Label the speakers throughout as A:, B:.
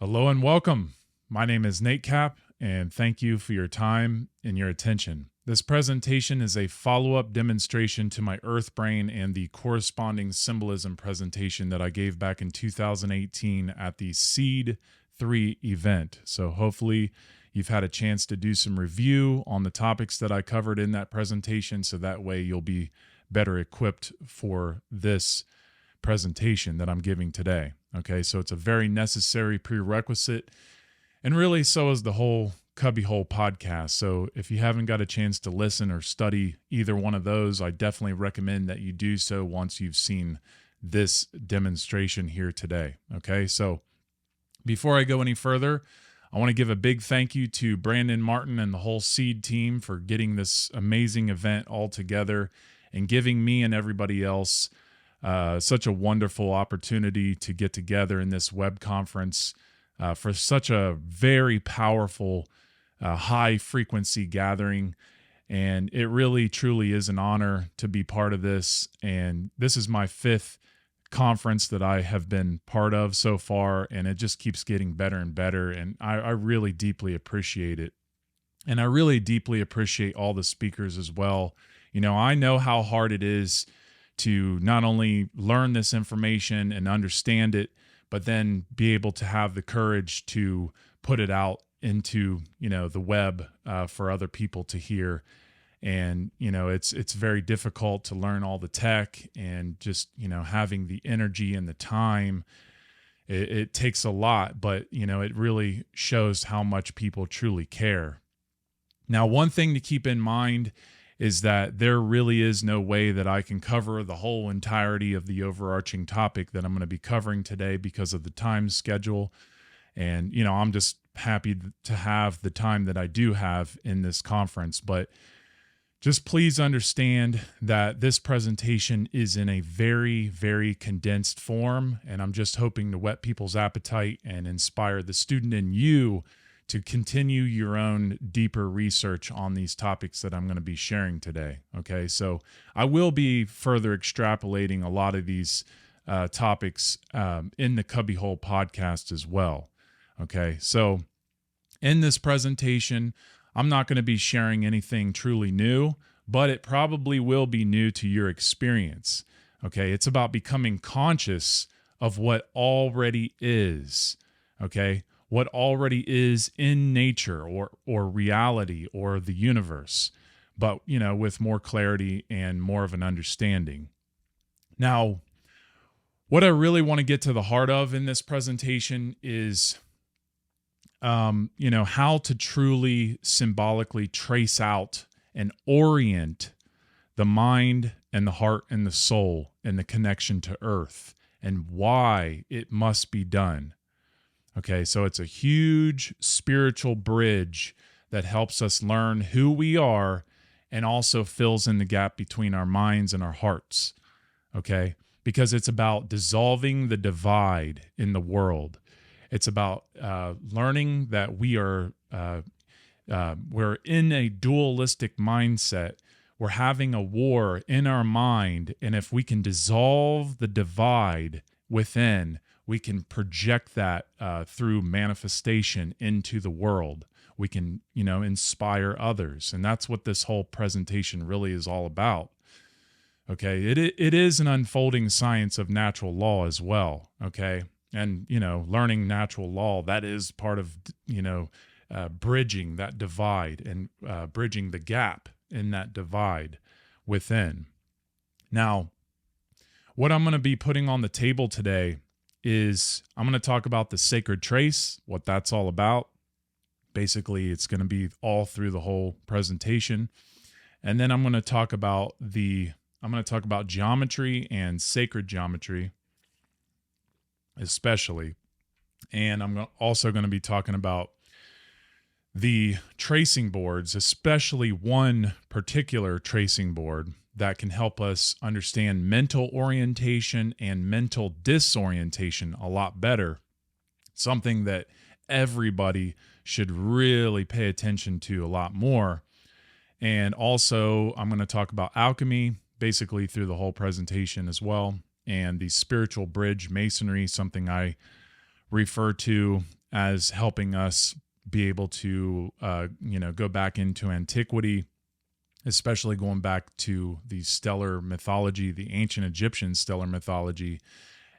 A: Hello and welcome. My name is Nate Cap, and thank you for your time and your attention. This presentation is a follow-up demonstration to my Earth Brain and the corresponding Symbolism presentation that I gave back in 2018 at the Seed 3 event. So hopefully you've had a chance to do some review on the topics that I covered in that presentation, so that way you'll be better equipped for this presentation that I'm giving today. Okay, so it's a very necessary prerequisite, and really so is the whole Cubbyhole podcast. So if you haven't got a chance to listen or study either one of those, I definitely recommend that you do so once you've seen this demonstration here today. Okay, so before I go any further, I want to give a big thank you to Brandon Martin and the whole Seed team for getting this amazing event all together and giving me and everybody else such a wonderful opportunity to get together in this web conference for such a very powerful, high frequency gathering. And it really, truly is an honor to be part of this. And this is my 5th conference that I have been part of so far, and it just keeps getting better and better. And I really deeply appreciate it. And I really deeply appreciate all the speakers as well. You know, I know how hard it is to not only learn this information and understand it, but then be able to have the courage to put it out into, the web for other people to hear. And, it's very difficult to learn all the tech and just, having the energy and the time. It takes a lot, but, it really shows how much people truly care. Now, one thing to keep in mind is that there really is no way that I can cover the whole entirety of the overarching topic that I'm going to be covering today because of the time schedule. And, I'm just happy to have the time that I do have in this conference. But just please understand that this presentation is in a very, very condensed form. And I'm just hoping to whet people's appetite and inspire the student in you to continue your own deeper research on these topics that I'm going to be sharing today. Okay, so I will be further extrapolating a lot of these topics in the Cubbyhole podcast as well. Okay, so in this presentation, I'm not going to be sharing anything truly new, but it probably will be new to your experience. Okay, it's about becoming conscious of what already is. Okay, what already is in nature or reality or the universe, but, with more clarity and more of an understanding. Now, what I really want to get to the heart of in this presentation is, how to truly symbolically trace out and orient the mind and the heart and the soul and the connection to earth and why it must be done. Okay, so it's a huge spiritual bridge that helps us learn who we are and also fills in the gap between our minds and our hearts. Okay, because it's about dissolving the divide in the world. It's about learning that we're in a dualistic mindset. We're having a war in our mind, and if we can dissolve the divide within, we can project that through manifestation into the world. We can, inspire others. And that's what this whole presentation really is all about. Okay, it is an unfolding science of natural law as well. Okay, and, learning natural law, that is part of, bridging that divide and bridging the gap in that divide within. Now, what I'm going to be putting on the table today is I'm going to talk about the sacred trace, what that's all about. Basically, it's going to be all through the whole presentation. And then I'm going to talk about geometry and sacred geometry, especially. And I'm also going to be talking about the tracing boards, especially one particular tracing board that can help us understand mental orientation and mental disorientation a lot better. Something that everybody should really pay attention to a lot more. And also, I'm going to talk about alchemy, basically through the whole presentation as well, and the spiritual bridge masonry, something I refer to as helping us be able to, go back into antiquity, especially going back to the stellar mythology, the ancient Egyptian stellar mythology,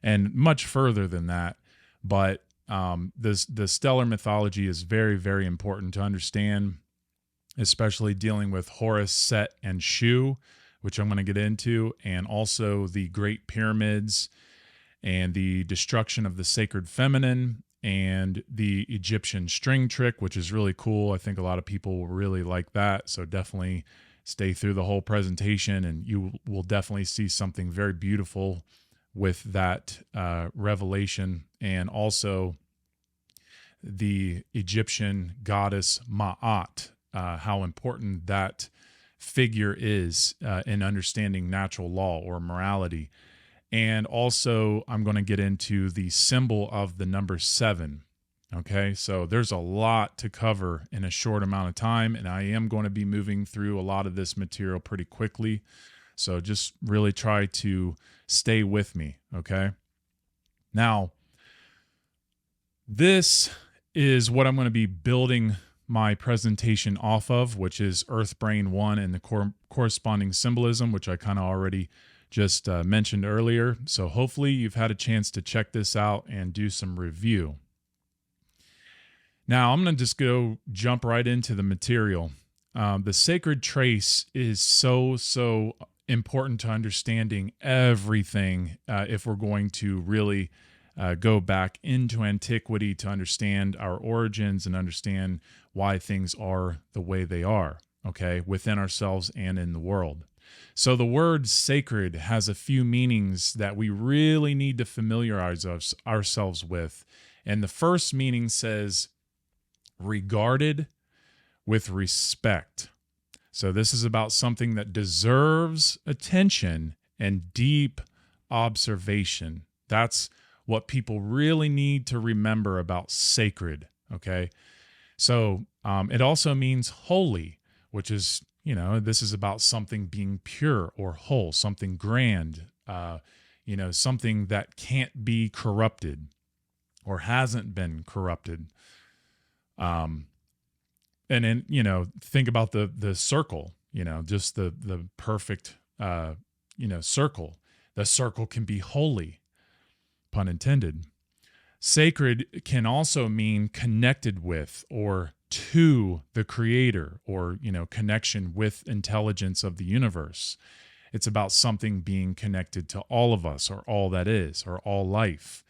A: and much further than that. But the stellar mythology is very, very important to understand, especially dealing with Horus, Set, and Shu, which I'm going to get into, and also the Great Pyramids and the destruction of the sacred feminine and the Egyptian string trick, which is really cool. I think a lot of people will really like that. So definitely stay through the whole presentation and you will definitely see something very beautiful with that revelation. And also the Egyptian goddess Ma'at, how important that figure is in understanding natural law or morality. And also, I'm going to get into the symbol of the number 7. Okay, so there's a lot to cover in a short amount of time, and I am going to be moving through a lot of this material pretty quickly. So just really try to stay with me, okay? Now, this is what I'm going to be building my presentation off of, which is Earth Brain 1 and the corresponding symbolism, which I kind of already just mentioned earlier. So hopefully you've had a chance to check this out and do some review. Now I'm going to just jump right into the material. The sacred trace is so important to understanding everything if we're going to really go back into antiquity to understand our origins and understand why things are the way they are, okay, within ourselves and in the world. So the word sacred has a few meanings that we really need to familiarize ourselves with. And the first meaning says regarded with respect. So this is about something that deserves attention and deep observation. That's what people really need to remember about sacred, okay? So it also means holy, which is, this is about something being pure or whole, something grand, something that can't be corrupted or hasn't been corrupted. And then, think about the circle, just the perfect, circle. The circle can be holy, pun intended. Sacred can also mean connected with or to the creator or, connection with intelligence of the universe. It's about something being connected to all of us or all that is or all life.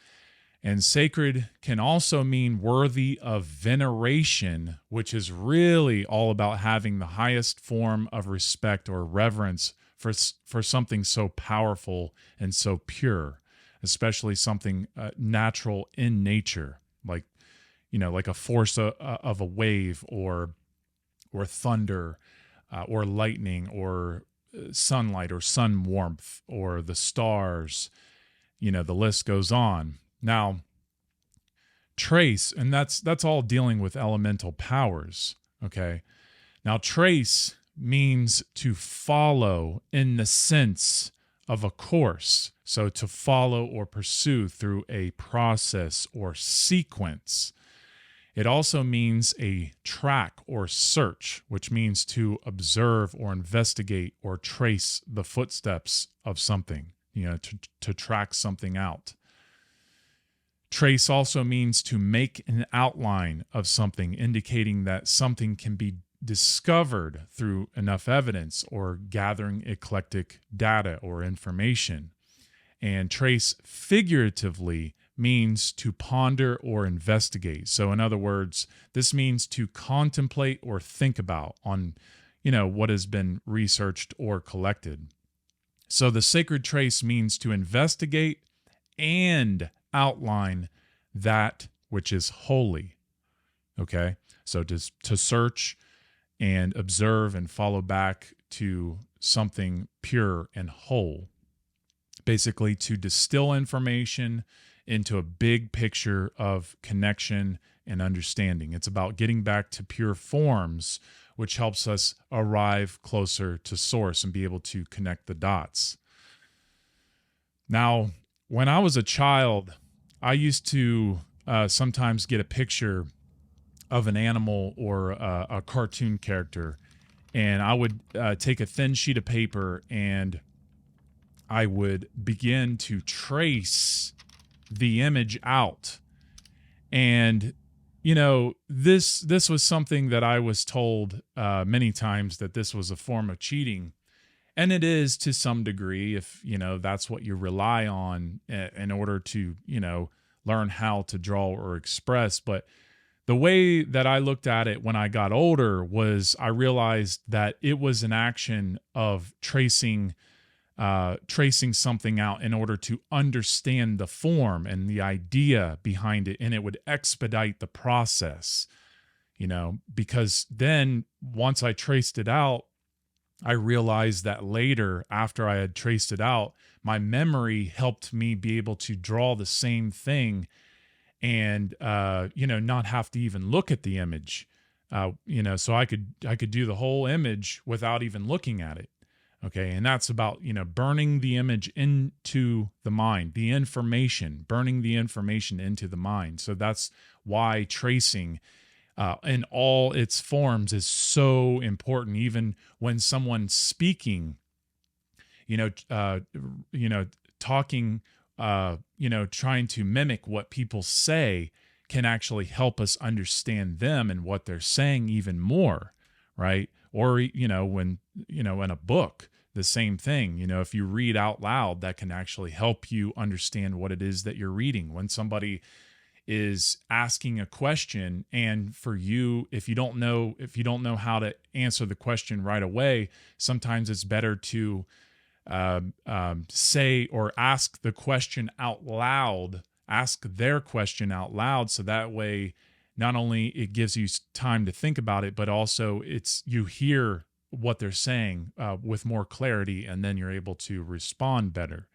A: And sacred can also mean worthy of veneration, which is really all about having the highest form of respect or reverence for something so powerful and so pure, especially something natural in nature, like a force of a wave or thunder or lightning or sunlight or sun warmth or the stars. The list goes on. Now, trace, and that's all dealing with elemental powers, okay? Now, trace means to follow in the sense of a course. So to follow or pursue through a process or sequence. It also means a track or search, which means to observe or investigate or trace the footsteps of something, to track something out. Trace also means to make an outline of something, indicating that something can be discovered through enough evidence or gathering eclectic data or information. And trace figuratively means to ponder or investigate. So in other words, this means to contemplate or think about on, what has been researched or collected. So the sacred trace means to investigate and outline that which is holy. Okay? So to search and observe and follow back to something pure and whole. Basically, to distill information into a big picture of connection and understanding. It's about getting back to pure forms, which helps us arrive closer to source and be able to connect the dots. Now, when I was a child, I used to sometimes get a picture of an animal or a cartoon character, and I would take a thin sheet of paper and I would begin to trace the image out. And this was something that I was told many times, that this was a form of cheating. And it is to some degree, if that's what you rely on in order to learn how to draw or express. But the way that I looked at it when I got older was, I realized that it was an action of tracing something out in order to understand the form and the idea behind it, and it would expedite the process, because then once I traced it out, I realized that later, after I had traced it out, my memory helped me be able to draw the same thing and not have to even look at the image, so I could do the whole image without even looking at it. Okay, and that's about burning the image into the mind, burning the information into the mind. So that's why tracing in all its forms is so important. Even when someone's speaking, talking, trying to mimic what people say can actually help us understand them and what they're saying even more, right? Or, when, in a book, the same thing, if you read out loud, that can actually help you understand what it is that you're reading. When somebody is asking a question, and for you, if you don't know how to answer the question right away, sometimes it's better to say or ask the question out loud, ask their question out loud. So that way, not only it gives you time to think about it, but also you hear what they're saying with more clarity, and then you're able to respond better.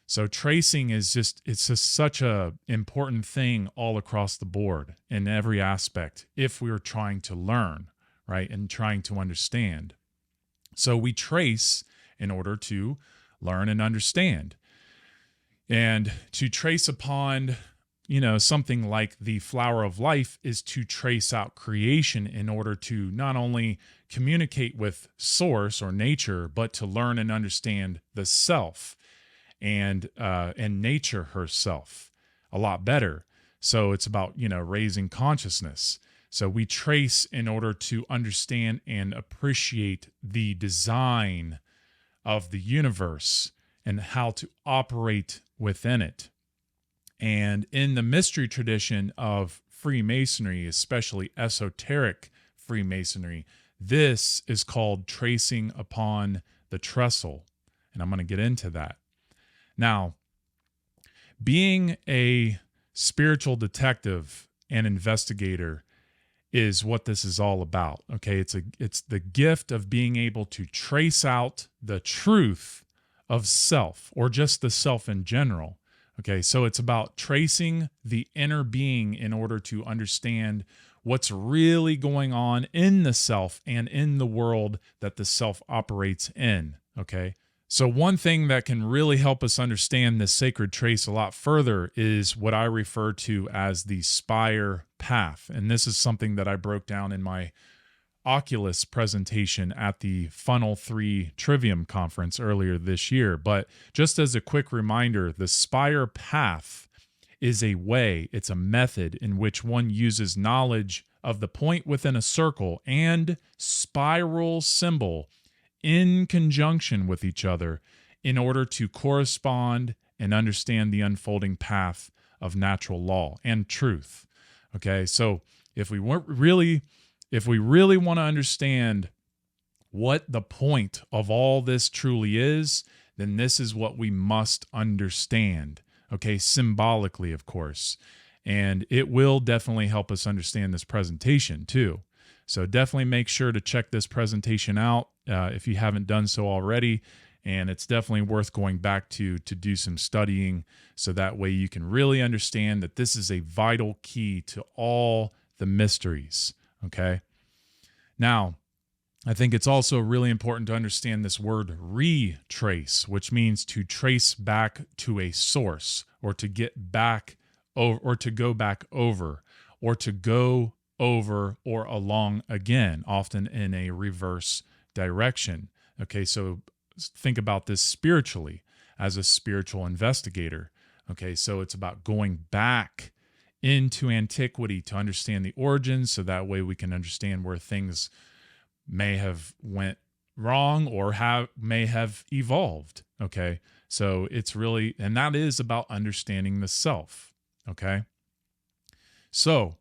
A: So tracing is just such a important thing all across the board in every aspect, if we're trying to learn, right, and trying to understand. So we trace in order to learn and understand. And to trace upon something like the flower of life is to trace out creation in order to not only communicate with source or nature, but to learn and understand the self and nature herself a lot better. So it's about, raising consciousness. So we trace in order to understand and appreciate the design of the universe and how to operate within it. And in the mystery tradition of Freemasonry, especially esoteric Freemasonry, this is called tracing upon the trestle. And I'm going to get into that. Now, being a spiritual detective and investigator is what this is all about. Okay, it's the gift of being able to trace out the truth of self, or just the self in general. Okay, so it's about tracing the inner being in order to understand what's really going on in the self and in the world that the self operates in. Okay, so one thing that can really help us understand this sacred trace a lot further is what I refer to as the spire path. And this is something that I broke down in my Oculus presentation at the Funnel 3 Trivium conference earlier this year. But just as a quick reminder, the spire path is it's a method in which one uses knowledge of the point within a circle and spiral symbol in conjunction with each other in order to correspond and understand the unfolding path of natural law and truth. Okay, so if we really want to understand what the point of all this truly is, then this is what we must understand. Okay, symbolically, of course. And it will definitely help us understand this presentation too. So definitely make sure to check this presentation out if you haven't done so already. And it's definitely worth going back to do some studying, so that way you can really understand that this is a vital key to all the mysteries. Okay. Now, I think it's also really important to understand this word retrace, which means to trace back to a source, or to get back over, or to go back over, or to go over or along again, often in a reverse direction. Okay, so think about this spiritually as a spiritual investigator. Okay, so it's about going back into antiquity to understand the origins, so that way we can understand where things may have went wrong or may have evolved. Okay, so it's really, and that is about understanding the self. Okay, so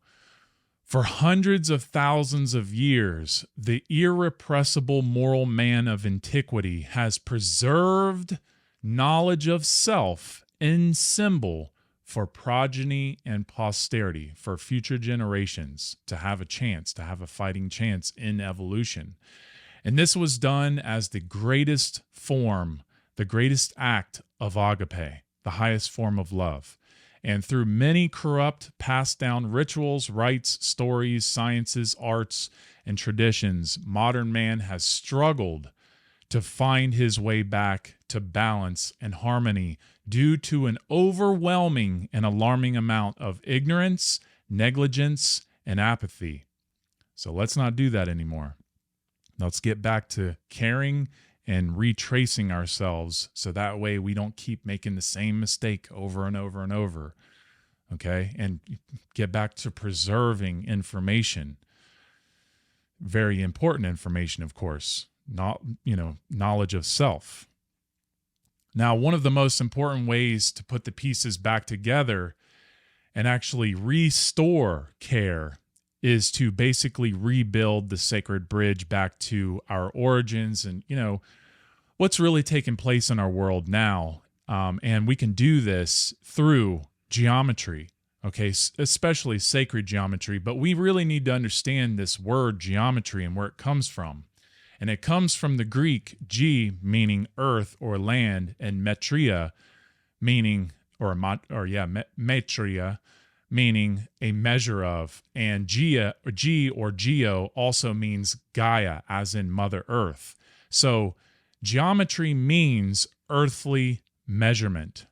A: for hundreds of thousands of years, the irrepressible moral man of antiquity has preserved knowledge of self in symbol for progeny and posterity, for future generations to have a chance, to have a fighting chance in evolution. And this was done as the greatest form, the greatest act of agape, the highest form of love. And through many corrupt, passed down rituals, rites, stories, sciences, arts, and traditions, modern man has struggled to find his way back to balance and harmony due to an overwhelming and alarming amount of ignorance, negligence, and apathy. So let's not do that anymore. Let's get back to caring and retracing ourselves, so that way we don't keep making the same mistake over and over and over. Okay, and get back to preserving information. Very important information, of course. Not, knowledge of self. Now, one of the most important ways to put the pieces back together and actually restore care is to basically rebuild the sacred bridge back to our origins and, what's really taking place in our world now. And we can do this through geometry, okay, especially sacred geometry. But we really need to understand this word geometry and where it comes from. And it comes from the Greek ge, meaning earth or land, and metria, meaning, metria, meaning a measure of, and ge or geo also means Gaia, as in Mother Earth. So geometry means earthly measurement.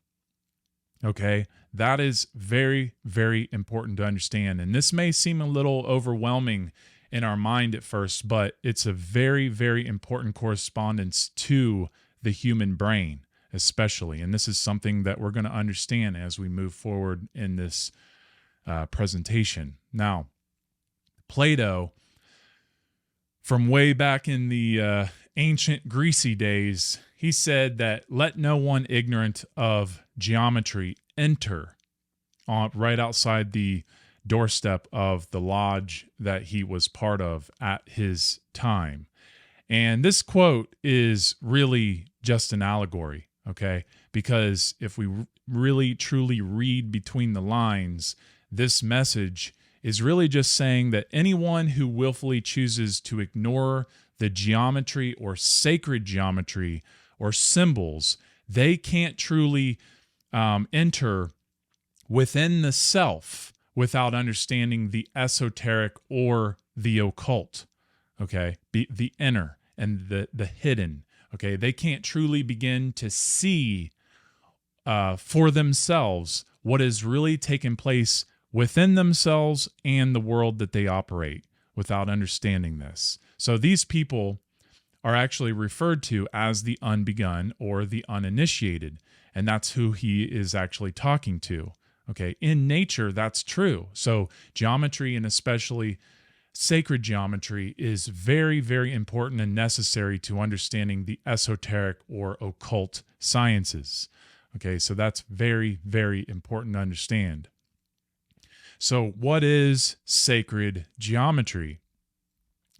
A: Okay, that is very, very important to understand. And this may seem a little overwhelming in our mind at first, but it's a very, very important correspondence to the human brain, especially. And this is something that we're going to understand as we move forward in this presentation. Now, Plato, from way back in the ancient Greasy days, he said that let no one ignorant of geometry enter right outside the doorstep of the lodge that he was part of at his time. And this quote is really just an allegory, okay? Because if we really truly read between the lines, this message is really just saying that anyone who willfully chooses to ignore the geometry or sacred geometry or symbols, they can't truly enter within the self without understanding the esoteric or the occult, okay? The inner and the hidden, okay? They can't truly begin to see for themselves what is really taking place within themselves and the world that they operate without understanding this. So these people are actually referred to as the unbegun or the uninitiated, and that's who he is actually talking to. Okay, in nature, that's true. So geometry, and especially sacred geometry, is very, very important and necessary to understanding the esoteric or occult sciences. Okay, so that's very, very important to understand. So what is sacred geometry?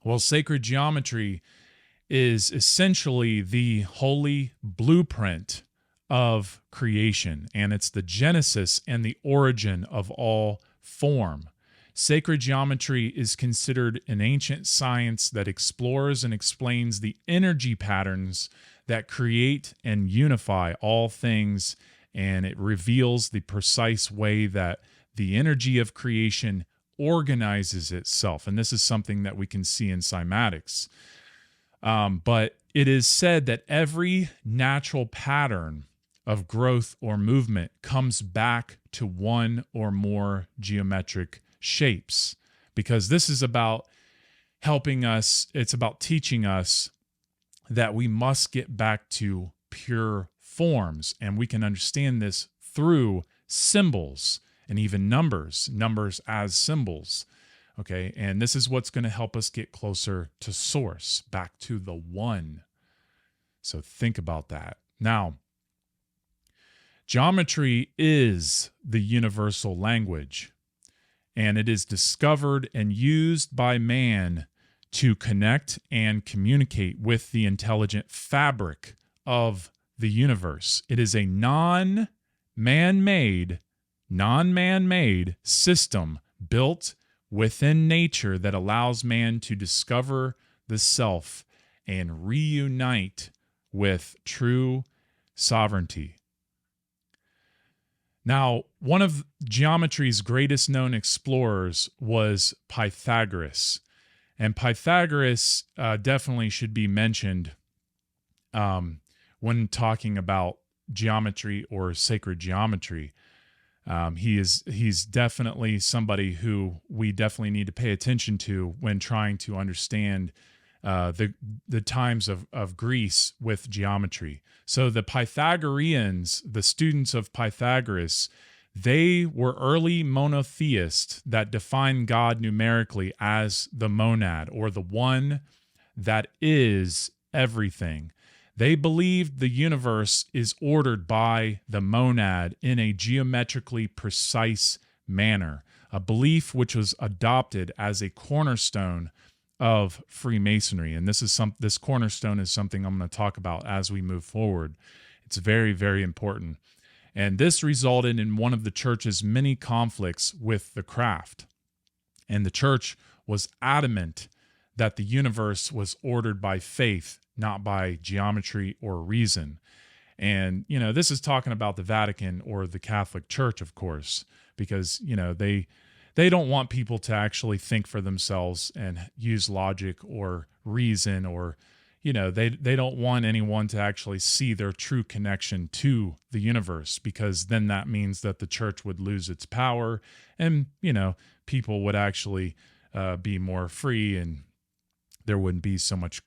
A: Well, sacred geometry is essentially the holy blueprint of creation, and it's the genesis and the origin of all form. Sacred geometry is considered an ancient science that explores and explains the energy patterns that create and unify all things, and it reveals the precise way that the energy of creation organizes itself. And this is something that we can see in cymatics. But it is said that every natural pattern of growth or movement comes back to one or more geometric shapes, because this is about helping us, it's about teaching us that we must get back to pure forms, and we can understand this through symbols and even numbers as symbols. Okay, and this is what's going to help us get closer to source, back to the one. So think about that. Now, geometry is the universal language, and it is discovered and used by man to connect and communicate with the intelligent fabric of the universe. It is a non-man-made system built within nature that allows man to discover the self and reunite with true sovereignty. Now, one of geometry's greatest known explorers was Pythagoras. And Pythagoras definitely should be mentioned when talking about geometry or sacred geometry. He's definitely somebody who we definitely need to pay attention to when trying to understand the times of Greece with geometry. So the Pythagoreans, the students of Pythagoras, they were early monotheists that defined God numerically as the monad, or the one that is everything. They believed the universe is ordered by the monad in a geometrically precise manner, a belief which was adopted as a cornerstone of Freemasonry. And this cornerstone is something I'm going to talk about as we move forward. It's very, very important. And this resulted in one of the church's many conflicts with the craft. And the church was adamant that the universe was ordered by faith, not by geometry or reason. And, this is talking about the Vatican or the Catholic Church, of course, because, they don't want people to actually think for themselves and use logic or reason, or, they don't want anyone to actually see their true connection to the universe, because then that means that the church would lose its power and, people would actually be more free, and there wouldn't be so much,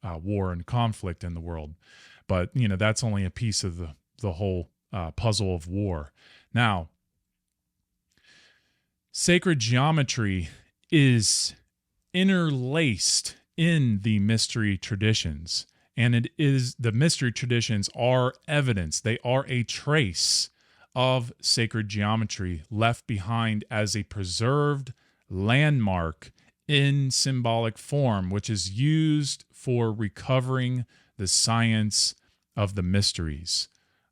A: war and conflict in the world. But, that's only a piece of the whole puzzle of war. Now, sacred geometry is interlaced in the mystery traditions, and the mystery traditions are evidence. They are a trace of sacred geometry left behind as a preserved landmark in symbolic form, which is used for recovering the science of the mysteries.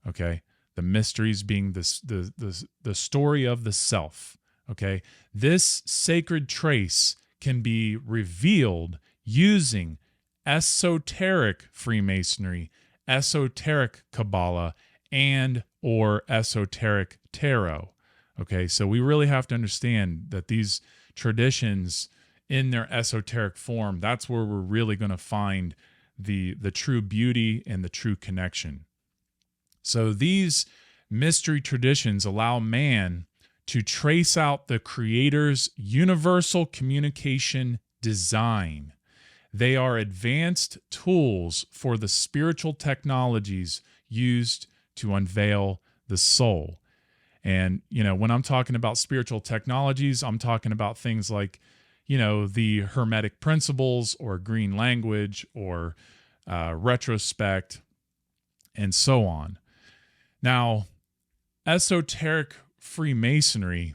A: Okay, the mysteries being the story of the self. Okay, this sacred trace can be revealed using esoteric Freemasonry, esoteric Kabbalah, and or esoteric tarot. Okay, so we really have to understand that these traditions in their esoteric form, that's where we're really going to find the true beauty and the true connection. So these mystery traditions allow man to trace out the Creator's universal communication design. They are advanced tools for the spiritual technologies used to unveil the soul. And, when I'm talking about spiritual technologies, I'm talking about things like, the Hermetic principles or green language or retrospect and so on. Now, esoteric Freemasonry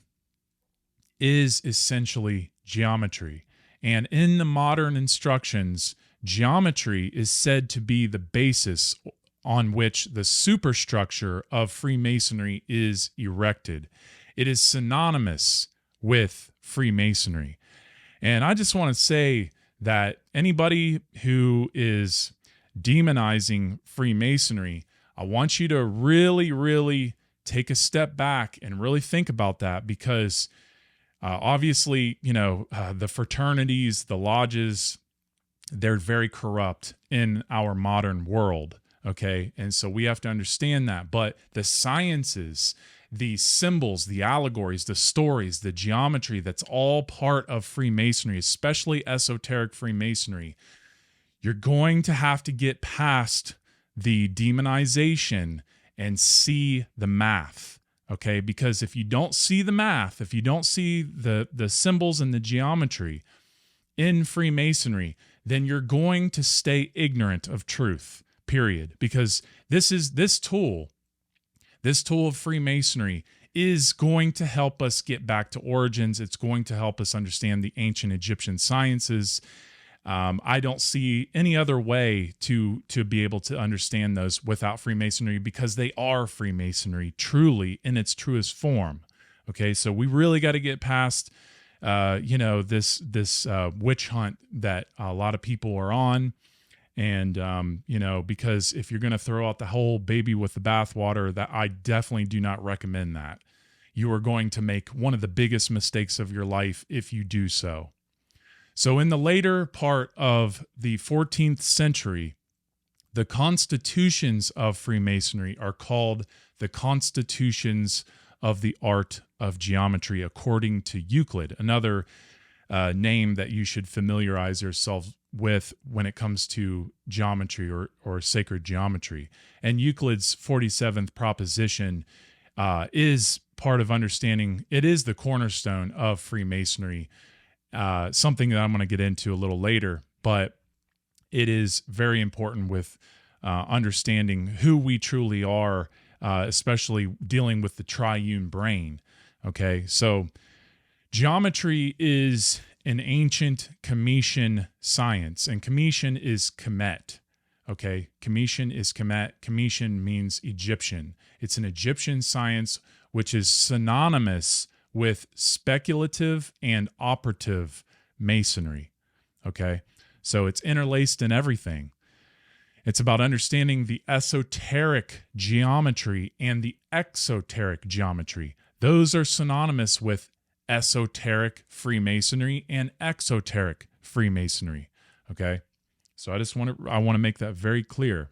A: is essentially geometry. And in the modern instructions, geometry is said to be the basis on which the superstructure of Freemasonry is erected. It is synonymous with Freemasonry. And I just want to say that anybody who is demonizing Freemasonry, I want you to really, really take a step back and really think about that, because obviously, the fraternities, the lodges, they're very corrupt in our modern world. Okay. And so we have to understand that. But the sciences the symbols, the allegories, the stories, the geometry, that's all part of Freemasonry, especially esoteric Freemasonry. You're going to have to get past the demonization and see the math, okay? Because if you don't see the math, if you don't see the symbols and the geometry in Freemasonry, then you're going to stay ignorant of truth, period. Because this tool of Freemasonry is going to help us get back to origins. It's going to help us understand the ancient Egyptian sciences. I don't see any other way to be able to understand those without Freemasonry, because they are Freemasonry truly in its truest form. Okay, so we really got to get past this witch hunt that a lot of people are on. And, because if you're going to throw out the whole baby with the bathwater, that I definitely do not recommend that. You are going to make one of the biggest mistakes of your life if you do so. So in the later part of the 14th century, the constitutions of Freemasonry are called the constitutions of the art of geometry, according to Euclid, another name that you should familiarize yourself with when it comes to geometry or sacred geometry. And Euclid's 47th proposition is part of understanding. It is the cornerstone of Freemasonry, something that I'm going to get into a little later, but it is very important with understanding who we truly are, especially dealing with the triune brain. Okay, so geometry is an ancient Cometian science, and Cometian is Kemet. Okay, Cometian is Kemet. Cometian means Egyptian. It's an Egyptian science which is synonymous with speculative and operative masonry. Okay, so it's interlaced in everything. It's about understanding the esoteric geometry and the exoteric geometry. Those are synonymous with esoteric Freemasonry and exoteric Freemasonry. Okay, so I want to make that very clear.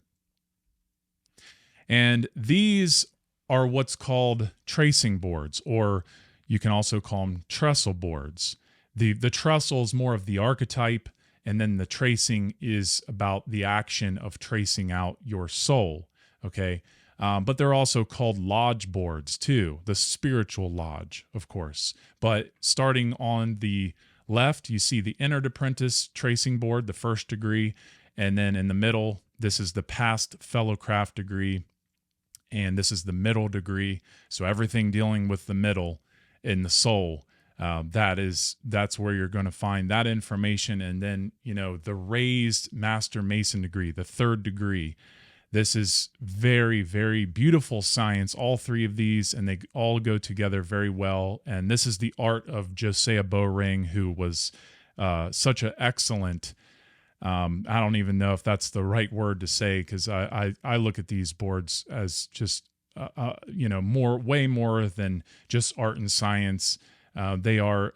A: And these are what's called tracing boards, or you can also call them trestle boards. The trestle is more of the archetype, and then the tracing is about the action of tracing out your soul. Okay, but they're also called lodge boards too, the spiritual lodge, of course. But starting on the left, you see the entered apprentice tracing board, the first degree, and then in the middle, this is the past fellowcraft degree, and this is the middle degree. So everything dealing with the middle in the soul, that's where you're going to find that information. And then, the raised Master Mason degree, the third degree. This is very, very beautiful science, all three of these, and they all go together very well. And this is the art of Josiah Bowring, who was such an excellent, I don't even know if that's the right word to say, because I look at these boards as just, way more than just art and science. They are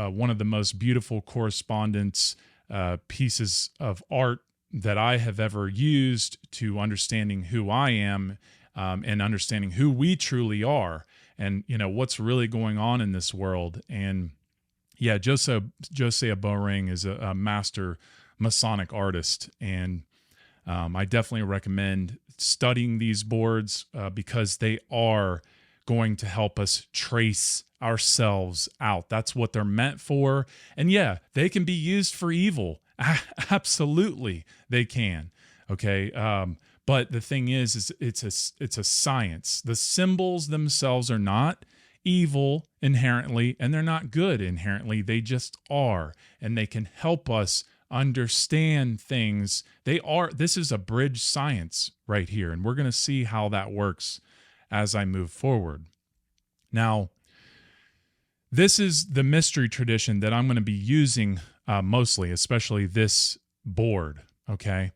A: one of the most beautiful correspondence pieces of art that I have ever used to understanding who I am, and understanding who we truly are, and what's really going on in this world. And yeah, Josiah Bowring is a master Masonic artist, and I definitely recommend studying these boards because they are going to help us trace ourselves out. That's what they're meant for. And yeah, they can be used for evil. Absolutely, they can. Okay, but the thing is it's a science. The symbols themselves are not evil inherently, and they're not good inherently. They just are, and they can help us understand things. This is a bridge science right here, and we're going to see how that works as I move forward. Now, this is the mystery tradition that I'm going to be using mostly, especially this board, okay?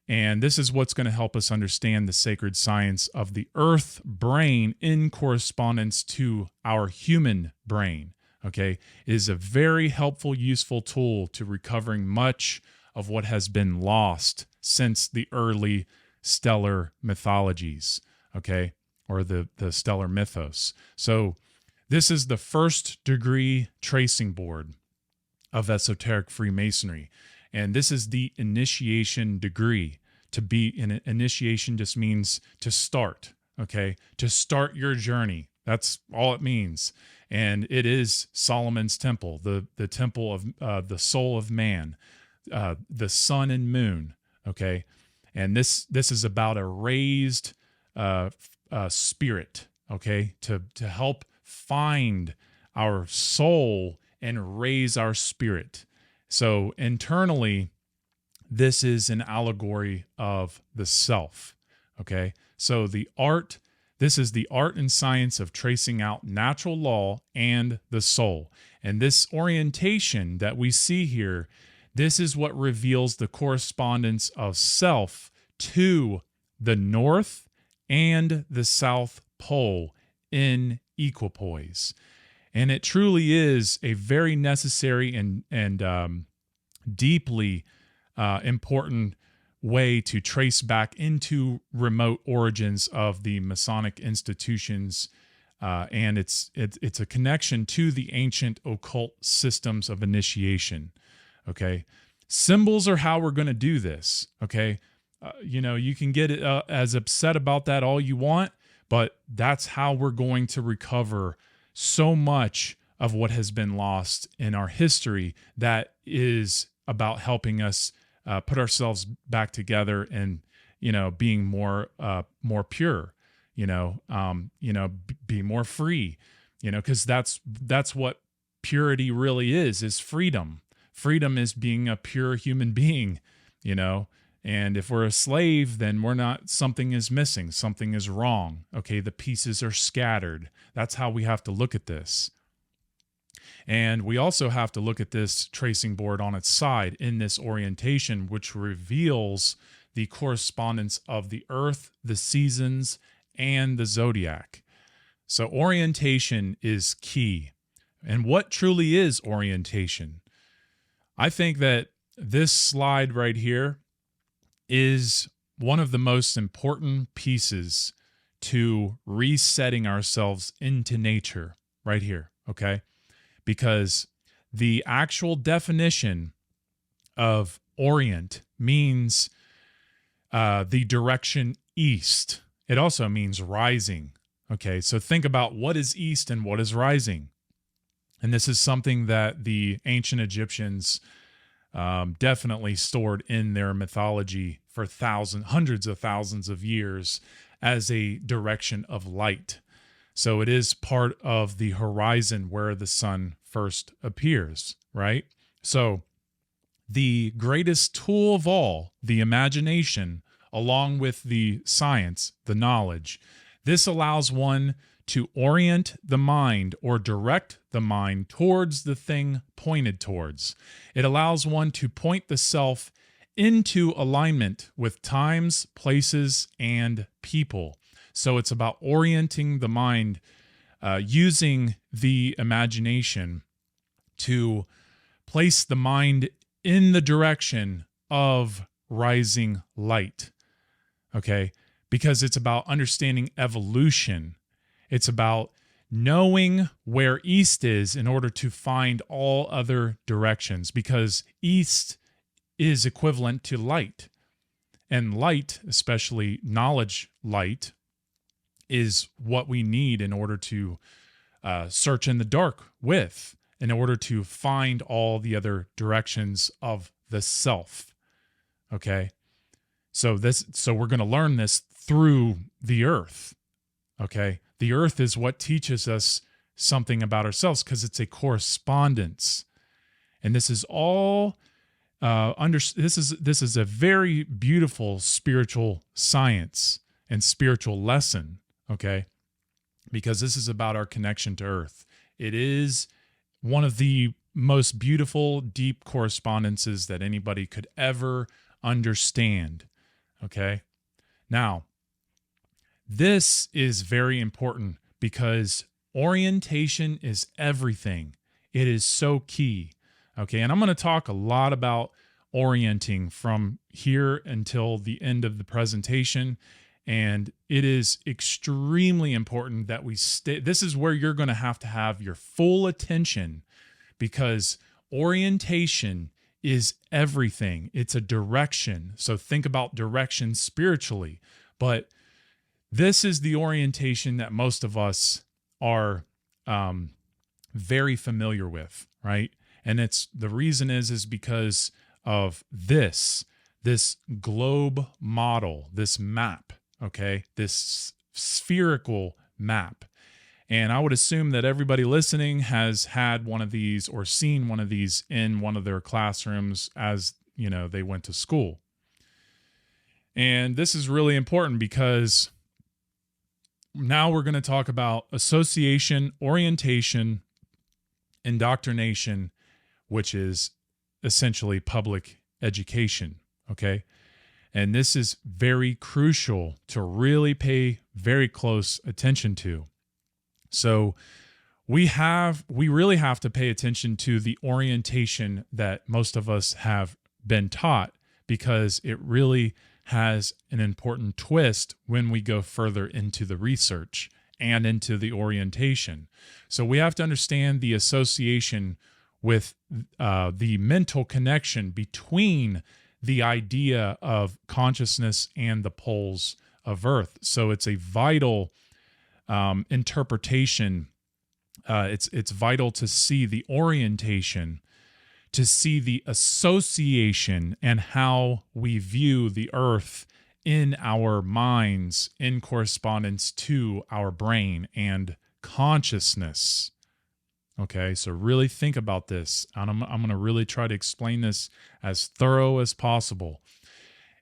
A: And this is what's going to help us understand the sacred science of the earth brain in correspondence to our human brain, okay? It is a very helpful, useful tool to recovering much of what has been lost since the early stellar mythologies, okay? or the stellar mythos. So this is the first degree tracing board of Esoteric Freemasonry. And this is the initiation degree. To be an initiation just means to start, okay? To start your journey. That's all it means. And it is Solomon's temple, the temple of the soul of man, the sun and moon, okay? And this is about a raised spirit, okay? To help find our soul and raise our spirit. So internally, this is an allegory of the self, okay? So this is the art and science of tracing out natural law and the soul. And this orientation that we see here, this is what reveals the correspondence of self to the North and the South Pole in equipoise. And it truly is a very necessary and deeply important way to trace back into remote origins of the Masonic institutions, and it's a connection to the ancient occult systems of initiation. Okay, symbols are how we're going to do this. Okay, you can get as upset about that all you want, but that's how we're going to recover so much of what has been lost in our history. That is about helping us put ourselves back together and, being more pure, be more free, because that's what purity really is freedom. Freedom is being a pure human being, and if we're a slave, then something is missing, something is wrong. Okay. The pieces are scattered. That's how we have to look at this. And we also have to look at this tracing board on its side in this orientation, which reveals the correspondence of the earth, the seasons, and the zodiac. So orientation is key. And what truly is orientation? I think that this slide right here is one of the most important pieces to resetting ourselves into nature right here, okay? Because the actual definition of orient means the direction east. It also means rising. Okay, so think about what is east and what is rising. And this is something that the ancient Egyptians definitely stored in their mythology for hundreds of thousands of years as a direction of light. So it is part of the horizon where the sun first appears, right? So the greatest tool of all, the imagination, along with the science, the knowledge, this allows one to orient the mind or direct the mind towards the thing pointed towards. It allows one to point the self into alignment with times, places, and people. So it's about orienting the mind using the imagination to place the mind in the direction of rising light. Okay? Because it's about understanding evolution. It's about knowing where east is in order to find all other directions, because east is equivalent to light. And light, especially knowledge light, is what we need in order to search in the dark with, in order to find all the other directions of the self. Okay? So we're going to learn this through the earth. Okay? The earth is what teaches us something about ourselves because it's a correspondence. And this is all this is a very beautiful spiritual science and spiritual lesson, okay? Because this is about our connection to earth. It is one of the most beautiful, deep correspondences that anybody could ever understand, okay? Now, this is very important because orientation is everything. It is so key. Okay, and I'm going to talk a lot about orienting from here until the end of the presentation. And it is extremely important that we stay. This is where you're going to have your full attention, because orientation is everything. It's a direction. So think about direction spiritually. But this is the orientation that most of us are very familiar with, right? And the reason is because of this globe model, this map, okay? This spherical map. And I would assume that everybody listening has had one of these or seen one of these in one of their classrooms as, they went to school. And this is really important because now we're going to talk about association, orientation, indoctrination, which is essentially public education, okay? And this is very crucial to really pay very close attention to. So we really have to pay attention to the orientation that most of us have been taught, because it really has an important twist when we go further into the research and into the orientation. So we have to understand the association with the mental connection between the idea of consciousness and the poles of Earth. So it's a vital interpretation. It's vital to see the orientation, to see the association, and how we view the Earth in our minds in correspondence to our brain and consciousness. Okay, so really think about this. And I'm going to really try to explain this as thorough as possible.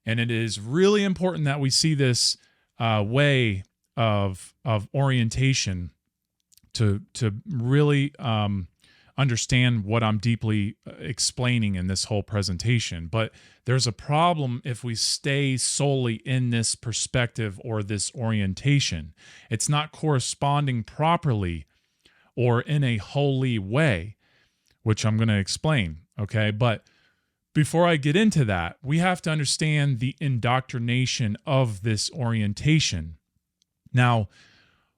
A: And it is really important that we see this way of orientation to really understand what I'm deeply explaining in this whole presentation. But there's a problem if we stay solely in this perspective or this orientation. It's not corresponding properly or in a holy way, which I'm going to explain, okay? But before I get into that, we have to understand the indoctrination of this orientation. Now,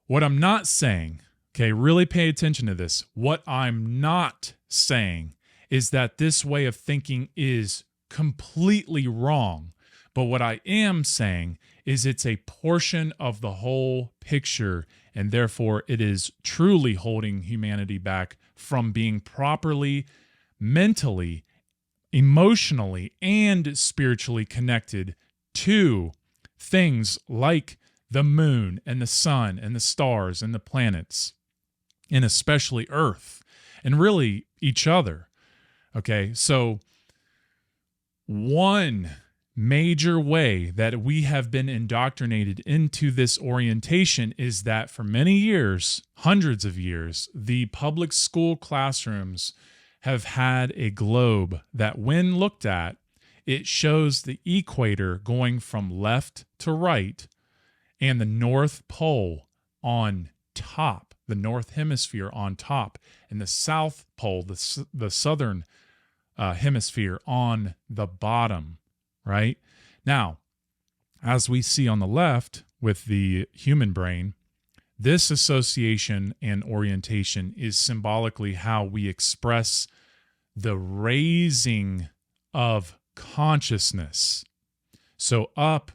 A: what I'm not saying, okay, really pay attention to this. What I'm not saying is that this way of thinking is completely wrong. But what I am saying is it's a portion of the whole picture, and therefore it is truly holding humanity back from being properly, mentally, emotionally, and spiritually connected to things like the moon and the sun and the stars and the planets, and especially Earth, and really each other. Okay, so one major way that we have been indoctrinated into this orientation is that for many years, hundreds of years, the public school classrooms have had a globe that, when looked at, it shows the equator going from left to right and the North Pole on top, the North Hemisphere on top, and the South Pole, the Southern Hemisphere on the bottom, right? Now, as we see on the left with the human brain, this association and orientation is symbolically how we express the raising of consciousness. So up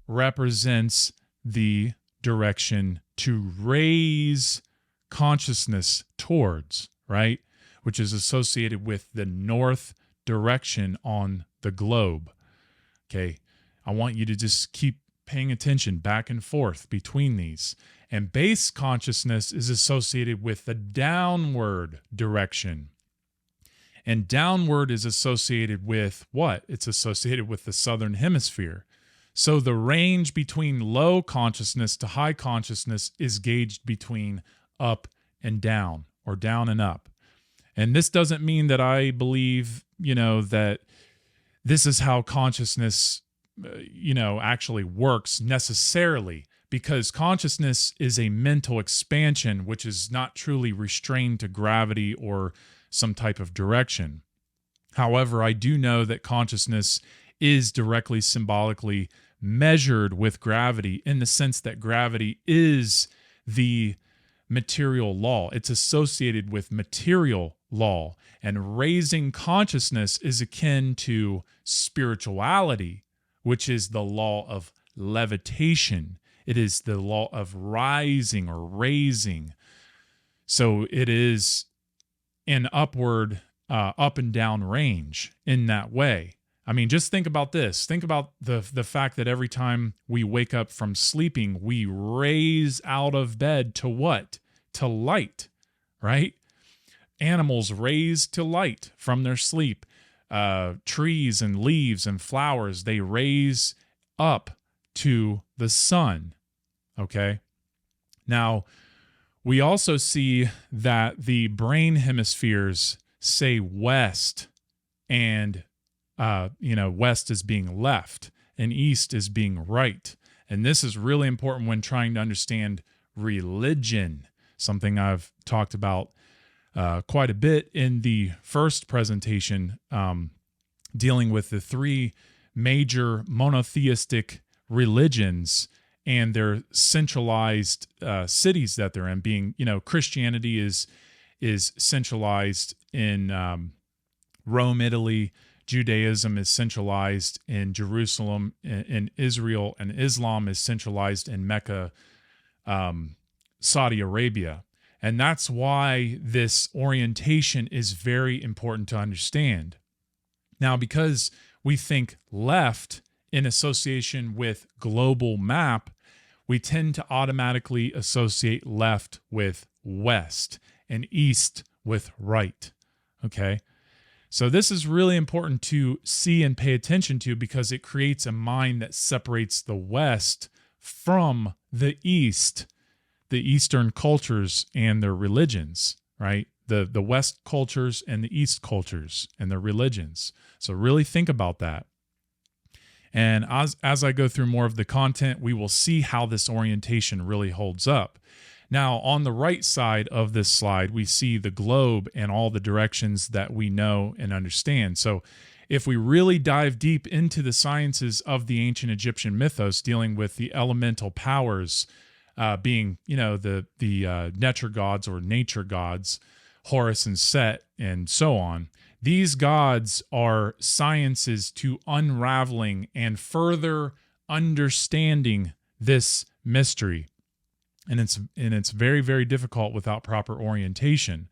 A: represents the direction to raise consciousness towards, right? Which is associated with the north direction on the globe. Okay, I want you to just keep paying attention back and forth between these. And base consciousness is associated with the downward direction. And downward is associated with what? It's associated with the southern hemisphere. So the range between low consciousness to high consciousness is gauged between up and down, or down and up. And this doesn't mean that I believe, that this is how consciousness, actually works necessarily, because consciousness is a mental expansion, which is not truly restrained to gravity or some type of direction. However, I do know that consciousness is directly symbolically measured with gravity in the sense that gravity is the material law. It's associated with material law. And raising consciousness is akin to spirituality, which is the law of levitation. It is the law of rising or raising. So it is an upward, up and down range in that way. I mean, just think about this. Think about the fact that every time we wake up from sleeping, we raise out of bed to what? To light, right? Animals raise to light from their sleep. Trees and leaves and flowers, they raise up to the sun, okay? Now, we also see that the brain hemispheres say west, and west is being left and east is being right. And this is really important when trying to understand religion, something I've talked about quite a bit in the first presentation, dealing with the three major monotheistic religions and their centralized cities that they're in. Being, Christianity is centralized in Rome, Italy. Judaism is centralized in Jerusalem, in Israel, and Islam is centralized in Mecca, Saudi Arabia. And that's why this orientation is very important to understand. Now, because we think left in association with global map, we tend to automatically associate left with west and east with right, okay? So this is really important to see and pay attention to because it creates a mind that separates the West from the East, the Eastern cultures and their religions, right? The West cultures and the East cultures and their religions. So really think about that. And as I go through more of the content, we will see how this orientation really holds up. Now, on the right side of this slide, we see the globe and all the directions that we know and understand. So if we really dive deep into the sciences of the ancient Egyptian mythos, dealing with the elemental powers, being, the nature gods or nature gods, Horus and Set, and so on, these gods are sciences to unraveling and further understanding this mystery. And it's very, very difficult without proper orientation.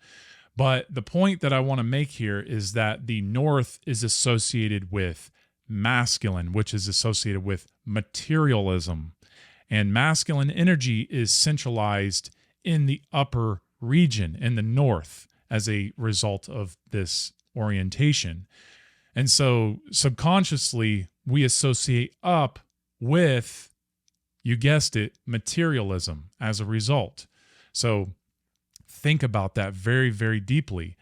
A: But the point that I want to make here is that the North is associated with masculine, which is associated with materialism. And masculine energy is centralized in the upper region, in the North, as a result of this orientation. And so subconsciously, we associate up with, you guessed it, materialism as a result. So think about that very, very deeply.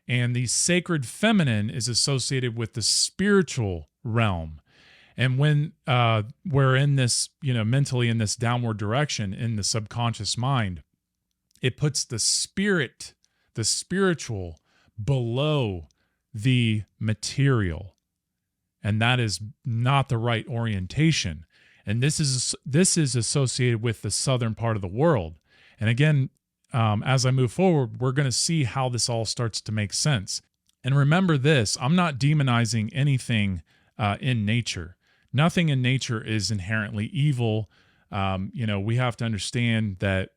A: And the sacred feminine is associated with the spiritual realm. And when we're in this, mentally in this downward direction in the subconscious mind, it puts the spirit, the spiritual, below the material. And that is not the right orientation. And this is associated with the southern part of the world. And again, as I move forward, we're going to see how this all starts to make sense. And remember this, I'm not demonizing anything in nature. Nothing in nature is inherently evil. We have to understand that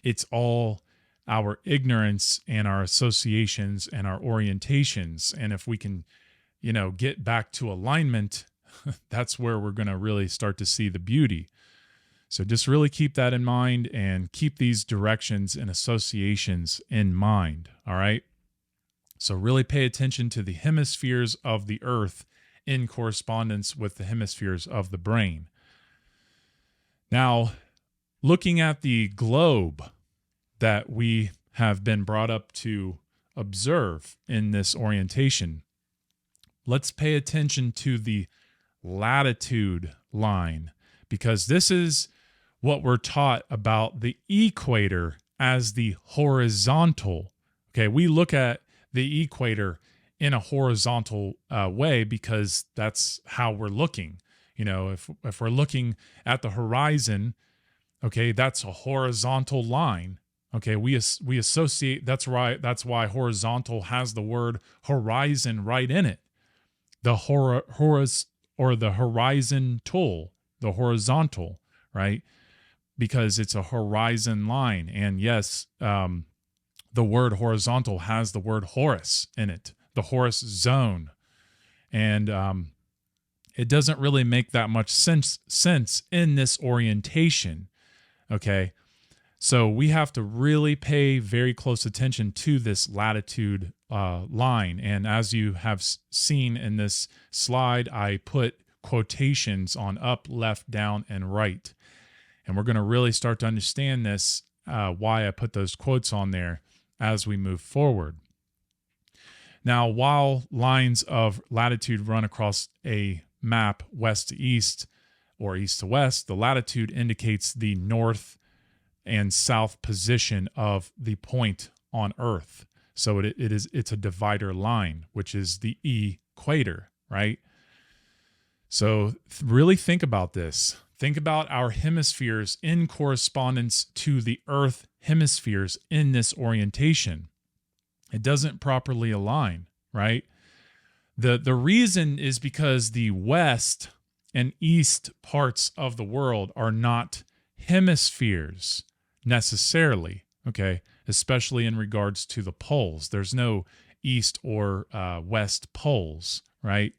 A: it's all our ignorance and our associations and our orientations. And if we can, get back to alignment, that's where we're going to really start to see the beauty. So just really keep that in mind and keep these directions and associations in mind, all right? So really pay attention to the hemispheres of the earth in correspondence with the hemispheres of the brain. Now, looking at the globe that we have been brought up to observe in this orientation, let's pay attention to the latitude line, because this is what we're taught about the equator as the horizontal. Okay, we look at the equator in a horizontal way because that's how we're looking. You know, if we're looking at the horizon, okay, that's a horizontal line. Okay, we associate, that's why horizontal has the word horizon right in it. The the horizontal, the horizontal, right? Because it's a horizon line. And yes, the word horizontal has the word Horus in it, the Horus zone. And it doesn't really make that much sense in this orientation, okay? So we have to really pay very close attention to this latitude line. And as you have seen in this slide, I put quotations on up, left, down, and right. And we're going to really start to understand this, why I put those quotes on there as we move forward. Now, while lines of latitude run across a map west to east or east to west, the latitude indicates the north and south position of the point on Earth. So it's a divider line, which is the equator, right? So really think about this. Think about our hemispheres in correspondence to the Earth hemispheres in this orientation. It doesn't properly align, right? The reason is because the west and east parts of the world are not hemispheres necessarily, okay? Especially in regards to the poles. There's no east or west poles, right?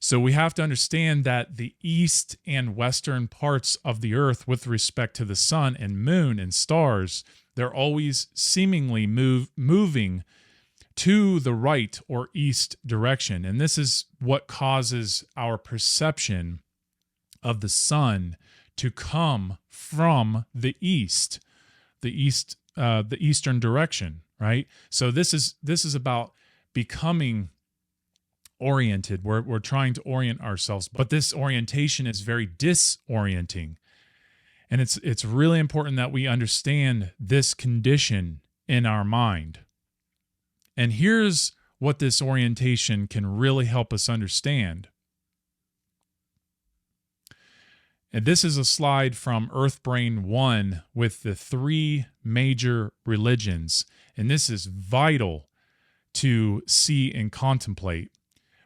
A: So we have to understand that the east and western parts of the earth with respect to the sun and moon and stars, they're always seemingly moving to the right or east direction. And this is what causes our perception of the sun to come from the eastern direction, right? So this is about becoming oriented. We're trying to orient ourselves, but this orientation is very disorienting. And it's really important that we understand this condition in our mind. And here's what this orientation can really help us understand. And this is a slide from Earthbrain 1 with the 3 major religions. And this is vital to see and contemplate.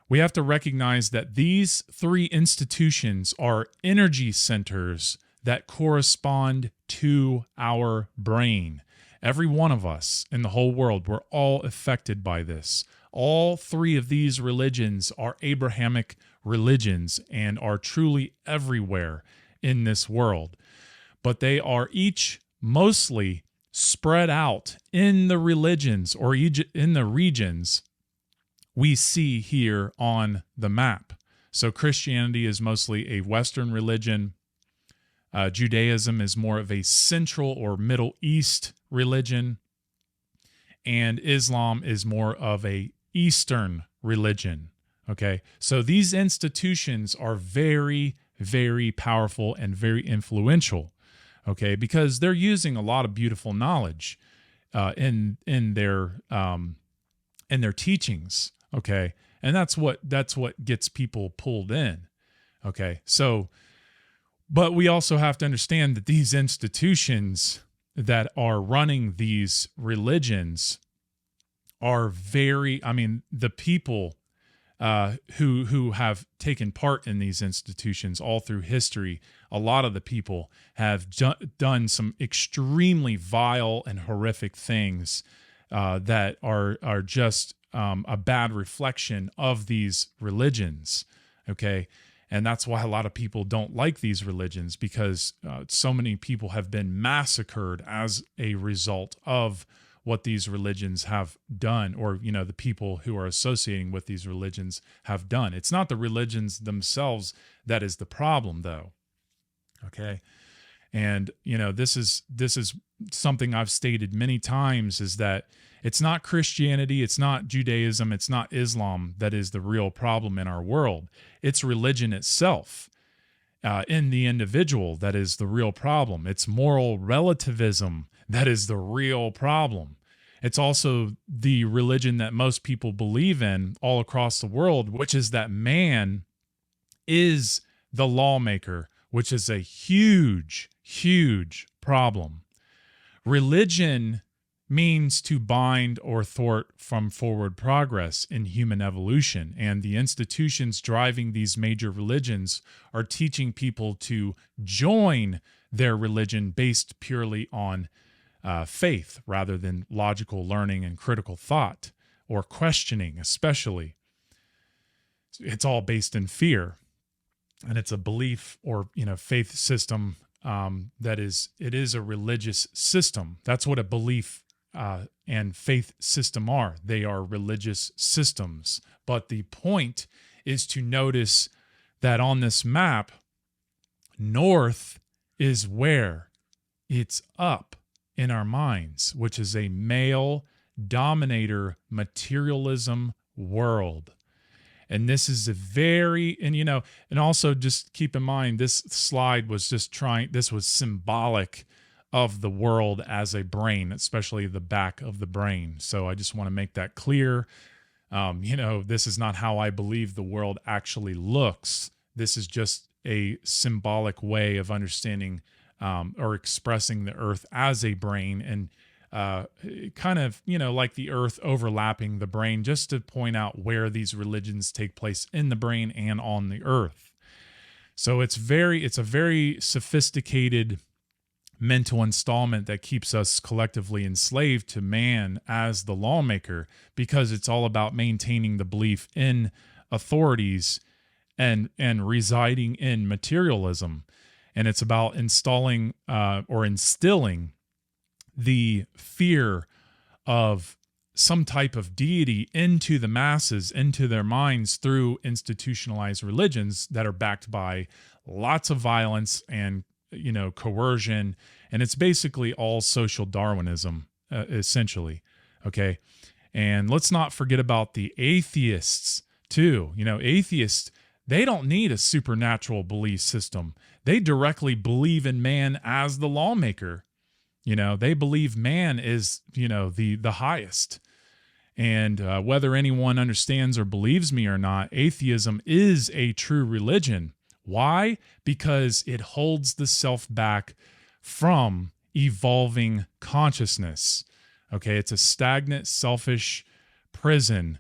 A: We have to recognize that these 3 institutions are energy centers that correspond to our brain. Every one of us in the whole world, we're all affected by this. All 3 of these religions are Abrahamic religions and are truly everywhere in this world. But they are each mostly spread out in the religions or in the regions we see here on the map. So Christianity is mostly a Western religion. Judaism is more of a Central or Middle East religion. And Islam is more of a Eastern religion. Okay, so these institutions are very, very powerful and very influential. Okay, because they're using a lot of beautiful knowledge in their teachings. Okay, and that's what gets people pulled in. Okay, so, but we also have to understand that these institutions that are running these religions are the people who have taken part in these institutions all through history, a lot of the people have done some extremely vile and horrific things that are just a bad reflection of these religions, okay? And that's why a lot of people don't like these religions, because so many people have been massacred as a result of what these religions have done, or, the people who are associating with these religions have done. It's not the religions themselves that is the problem, though, okay? And, this is something I've stated many times, is that it's not Christianity, it's not Judaism, it's not Islam that is the real problem in our world. It's religion itself in the individual that is the real problem. It's moral relativism that is the real problem. It's also the religion that most people believe in all across the world, which is that man is the lawmaker, which is a huge, huge problem. Religion means to bind or thwart from forward progress in human evolution. And the institutions driving these major religions are teaching people to join their religion based purely on faith rather than logical learning and critical thought or questioning, especially. It's all based in fear. And it's a belief or, faith system it is a religious system. That's what a belief and faith system are. They are religious systems. But the point is to notice that on this map, north is where? It's up in our minds, which is a male dominator materialism world. And this is and also just keep in mind, this slide was this was symbolic of the world as a brain, especially the back of the brain. So I just want to make that clear. This is not how I believe the world actually looks. This is just a symbolic way of understanding or expressing the earth as a brain, and kind of, like the earth overlapping the brain, just to point out where these religions take place in the brain and on the earth. So it's a very sophisticated mental installment that keeps us collectively enslaved to man as the lawmaker, because it's all about maintaining the belief in authorities and residing in materialism. And it's about instilling the fear of some type of deity into the masses, into their minds, through institutionalized religions that are backed by lots of violence and coercion. And it's basically all social Darwinism, essentially. Okay. And let's not forget about the atheists too. Atheists, they don't need a supernatural belief system. They directly believe in man as the lawmaker. They believe man is, the highest. And whether anyone understands or believes me or not, atheism is a true religion. Why? Because it holds the self back from evolving consciousness. Okay, it's a stagnant, selfish prison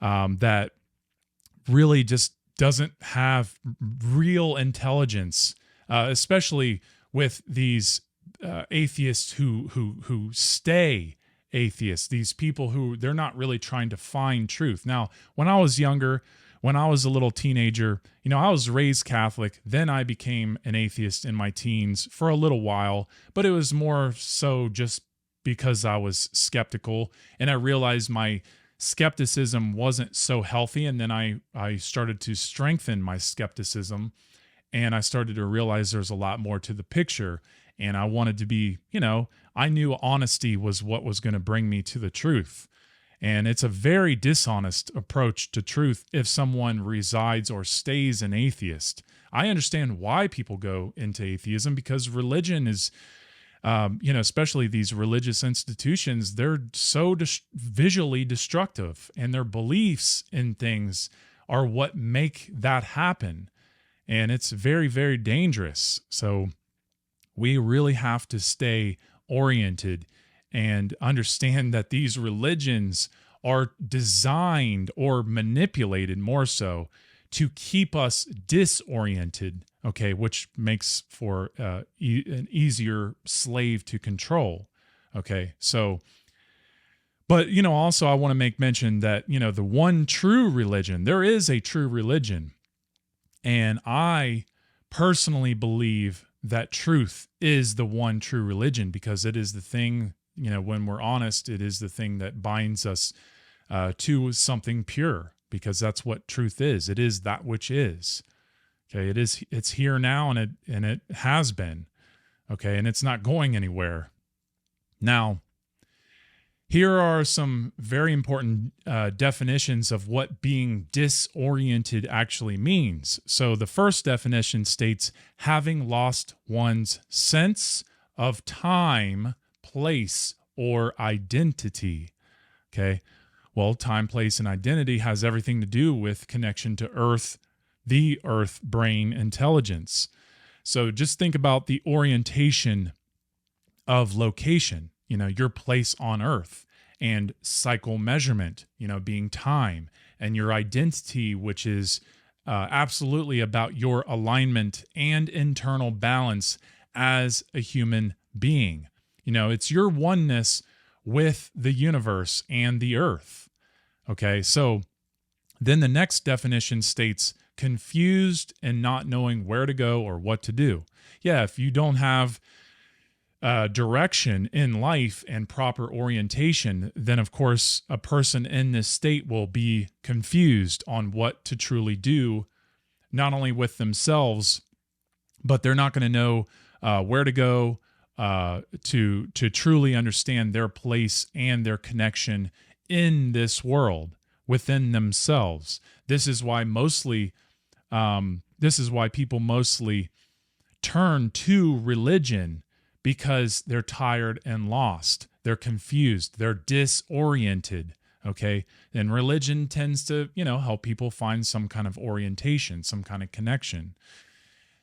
A: that really just doesn't have real intelligence, especially with these atheists who stay atheists. These people who they're not really trying to find truth. Now, when I was younger, when I was a little teenager, I was raised Catholic. Then I became an atheist in my teens for a little while, but it was more so just because I was skeptical, and I realized my skepticism wasn't so healthy. And then I started to strengthen my skepticism, and I started to realize there's a lot more to the picture. And I wanted to be, I knew honesty was what was going to bring me to the truth. And it's a very dishonest approach to truth if someone resides or stays an atheist. I understand why people go into atheism, because religion is, especially these religious institutions, they're so visually destructive, and their beliefs in things are what make that happen. And it's very, very dangerous. So we really have to stay oriented and understand that these religions are designed, or manipulated more so, to keep us disoriented, okay, which makes for an easier slave to control, okay? So, but, also I want to make mention that, the one true religion, there is a true religion, and I personally believe that truth is the one true religion, because it is the thing, when we're honest, it is the thing that binds us to something pure, because that's what truth is. It is that which is. Okay, it's here now, and it has been. Okay, and it's not going anywhere. Now, here are some very important definitions of what being disoriented actually means. So the first definition states having lost one's sense of time, place, or identity. Okay. Well, time, place, and identity has everything to do with connection to earth, the earth brain intelligence. So just think about the orientation of location, your place on earth, and cycle measurement, being time, and your identity, which is absolutely about your alignment and internal balance as a human being. It's your oneness with the universe and the earth. Okay, so then the next definition states confused and not knowing where to go or what to do. Yeah, if you don't have direction in life and proper orientation, then of course a person in this state will be confused on what to truly do, not only with themselves, but they're not going to know where to go to truly understand their place and their connection in this world within themselves. This is why people mostly turn to religion, because they're tired and lost. They're confused. They're disoriented. Okay. And religion tends to, help people find some kind of orientation, some kind of connection.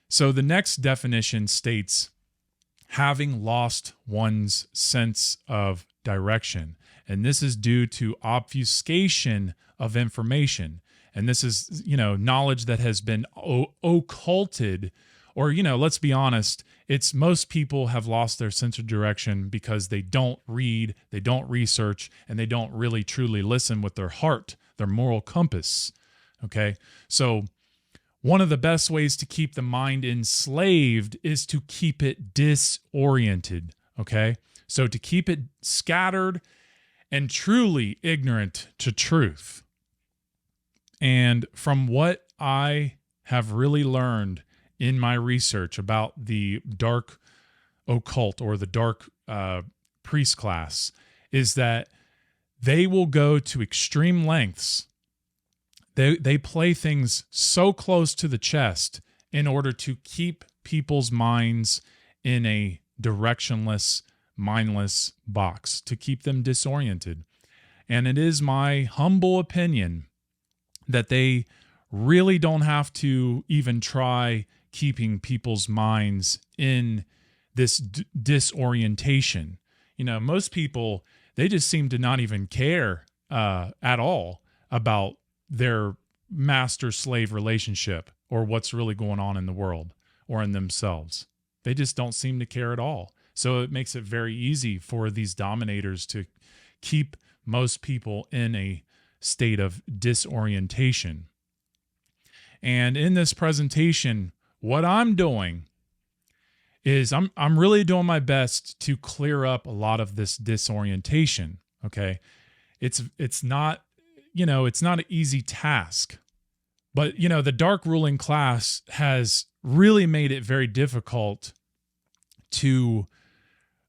A: So the next definition states having lost one's sense of direction. And this is due to obfuscation of information. And this is, knowledge that has been occulted, or, let's be honest, it's most people have lost their sense of direction because they don't read, they don't research, and they don't really truly listen with their heart, their moral compass. Okay. So one of the best ways to keep the mind enslaved is to keep it disoriented. Okay. So to keep it scattered and truly ignorant to truth. And from what I have really learned in my research about the dark occult or the dark priest class, is that they will go to extreme lengths. They play things so close to the chest in order to keep people's minds in a directionless, mindless box, to keep them disoriented. And it is my humble opinion that they really don't have to even try keeping people's minds in this disorientation. Most people, they just seem to not even care at all about their master-slave relationship or what's really going on in the world or in themselves. They just don't seem to care at all. So it makes it very easy for these dominators to keep most people in a state of disorientation. And in this presentation, what I'm doing is I'm really doing my best to clear up a lot of this disorientation. Okay. It's not, it's not an easy task, but the dark ruling class has really made it very difficult to,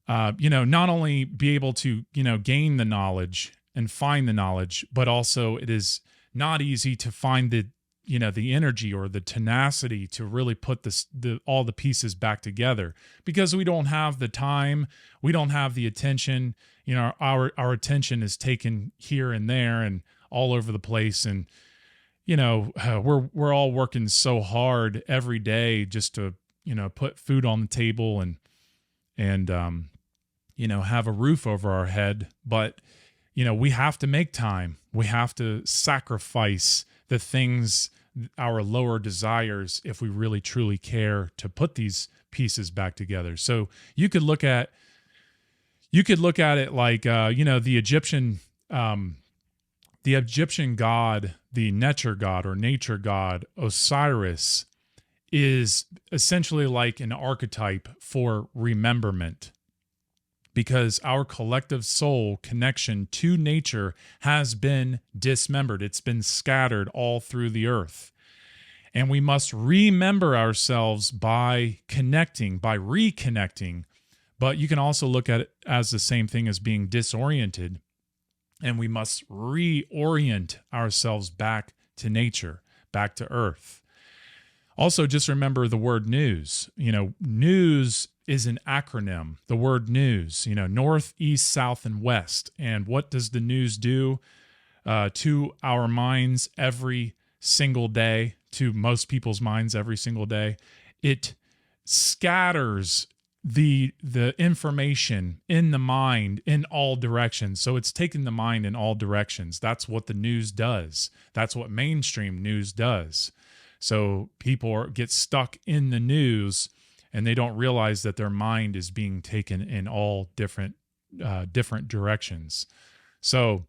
A: not only be able to, gain the knowledge and find the knowledge, but also it is not easy to find the energy or the tenacity to really put all the pieces back together, because we don't have the time, we don't have the attention. Our attention is taken here and there and all over the place, and we're all working so hard every day just to put food on the table and have a roof over our head. But we have to make time. We have to sacrifice the things, our lower desires, if we really truly care to put these pieces back together. So you could look at it like the Egyptian god, the nature god Osiris, is essentially like an archetype for rememberment, because our collective soul connection to nature has been dismembered. It's been scattered all through the earth. And we must remember ourselves by reconnecting. But you can also look at it as the same thing as being disoriented. And we must reorient ourselves back to nature, back to earth. Also, just remember the word news. News is an acronym. The word news, north, east, south, and west. And what does the news do to our minds every single day, to most people's minds every single day, it scatters the information in the mind in all directions. So it's taking the mind in all directions. That's what the news does. That's what mainstream news does. So people get stuck in the news and they don't realize that their mind is being taken in all different directions. So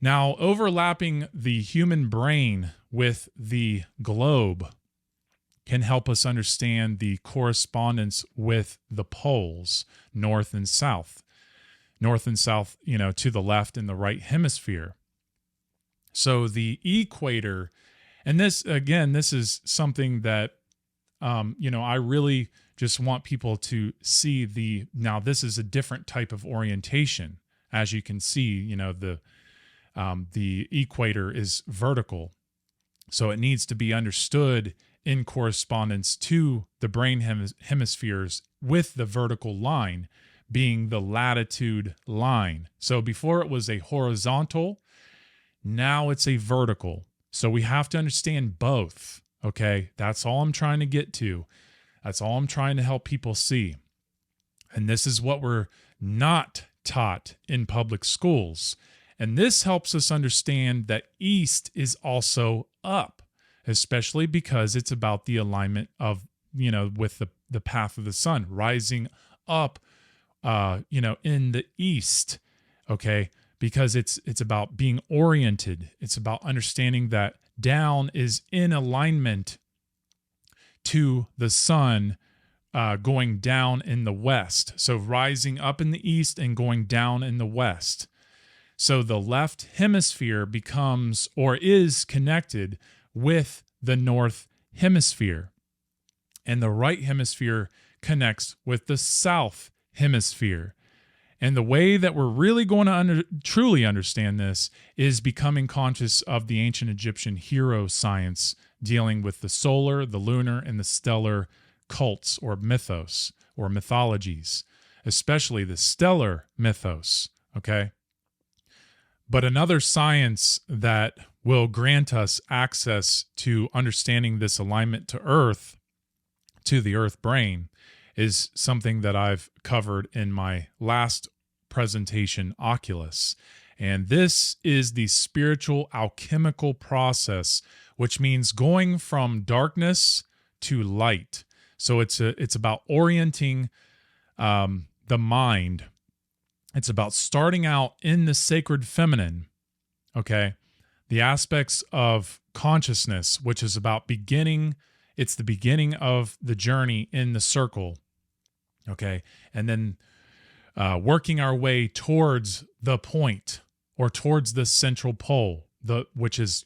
A: now overlapping the human brain with the globe can help us understand the correspondence with the poles, north and south. North and south, to the left and the right hemisphere. So the equator, and this is something that, I really just want people to see now this is a different type of orientation. As you can see, the equator is vertical. So it needs to be understood in correspondence to the brain hemispheres, with the vertical line being the latitude line. So before it was a horizontal, now it's a vertical. So we have to understand both, okay? That's all I'm trying to get to. That's all I'm trying to help people see. And this is what we're not taught in public schools. And this helps us understand that east is also up, especially because it's about the alignment of, with the path of the sun, rising up, in the east, okay? Because it's about being oriented. It's about understanding that down is in alignment to the sun, going down in the west. So rising up in the east and going down in the west. So the left hemisphere becomes, or is connected with the north hemisphere, and the right hemisphere connects with the south hemisphere. And the way that we're really going to truly understand this is becoming conscious of the ancient Egyptian hero science dealing with the solar, the lunar, and the stellar cults or mythos or mythologies, especially the stellar mythos, okay? But another science that will grant us access to understanding this alignment to Earth, to the Earth brain, is something that I've covered in my last presentation, Oculus. And this is the spiritual alchemical process, which means going from darkness to light. So it's about orienting the mind. It's about starting out in the sacred feminine, okay? The aspects of consciousness, which is about beginning. It's the beginning of the journey in the circle, okay? And then working our way towards the point, or towards the central pole, which is,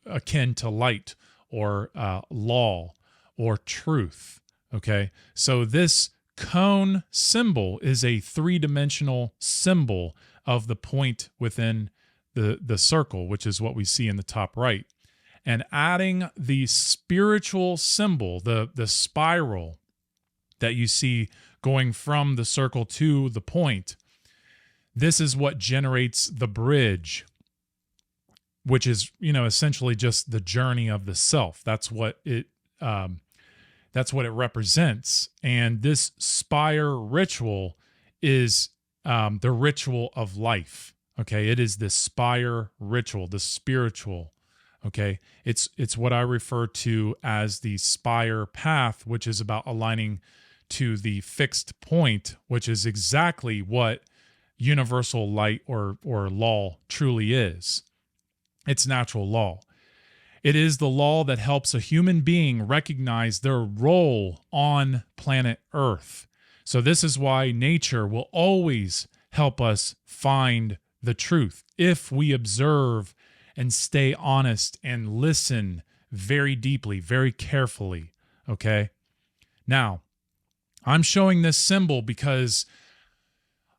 A: akin to light or law or truth, okay? So this cone symbol is a three-dimensional symbol of the point within the circle, which is what we see in the top right. And adding the spiritual symbol, the spiral that you see going from the circle to the point, this is what generates the bridge, which is, essentially just the journey of the self. That's what it represents. And this spire ritual is the ritual of life. Okay, it is the spire ritual, the spiritual. Okay, it's what I refer to as the spire path, which is about aligning to the fixed point, which is exactly what universal light or law truly is. It's natural law. It is the law that helps a human being recognize their role on planet Earth. So this is why nature will always help us find the truth if we observe and stay honest and listen very deeply, very carefully, okay? Now, I'm showing this symbol because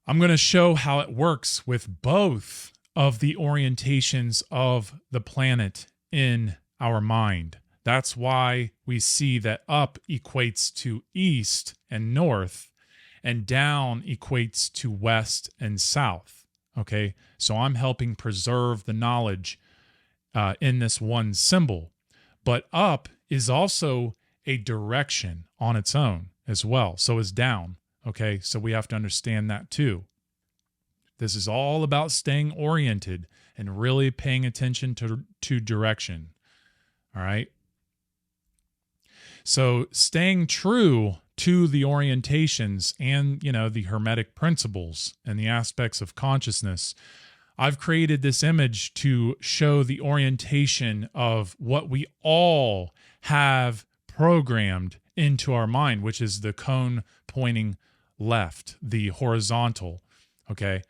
A: I'm going to show how it works with both of the orientations of the planet in our mind. That's why we see that up equates to east and north, and down equates to west and south. Okay, so I'm helping preserve the knowledge in this one symbol. But up is also a direction on its own as well. So is down. Okay, so we have to understand that too. This is all about staying oriented and really paying attention to direction. All right. So staying true to the orientations and, the Hermetic principles and the aspects of consciousness, I've created this image to show the orientation of what we all have programmed into our mind, which is the cone pointing left, the horizontal. Okay.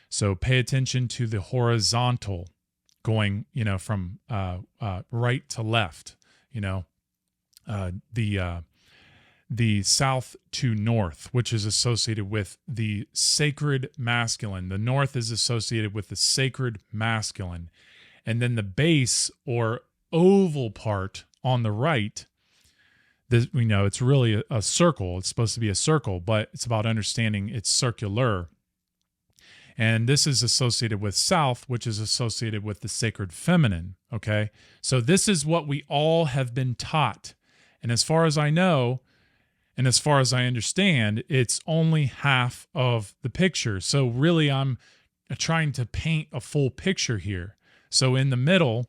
A: So pay attention to the horizontal going, from right to left, the south to north, which is associated with the sacred masculine. The north is associated with the sacred masculine. And then the base or oval part on the right, it's really a circle. It's supposed to be a circle, but it's about understanding it's circular. And this is associated with south, which is associated with the sacred feminine, okay? So this is what we all have been taught. And as far as I know, and as far as I understand, it's only half of the picture. So really, I'm trying to paint a full picture here. So in the middle,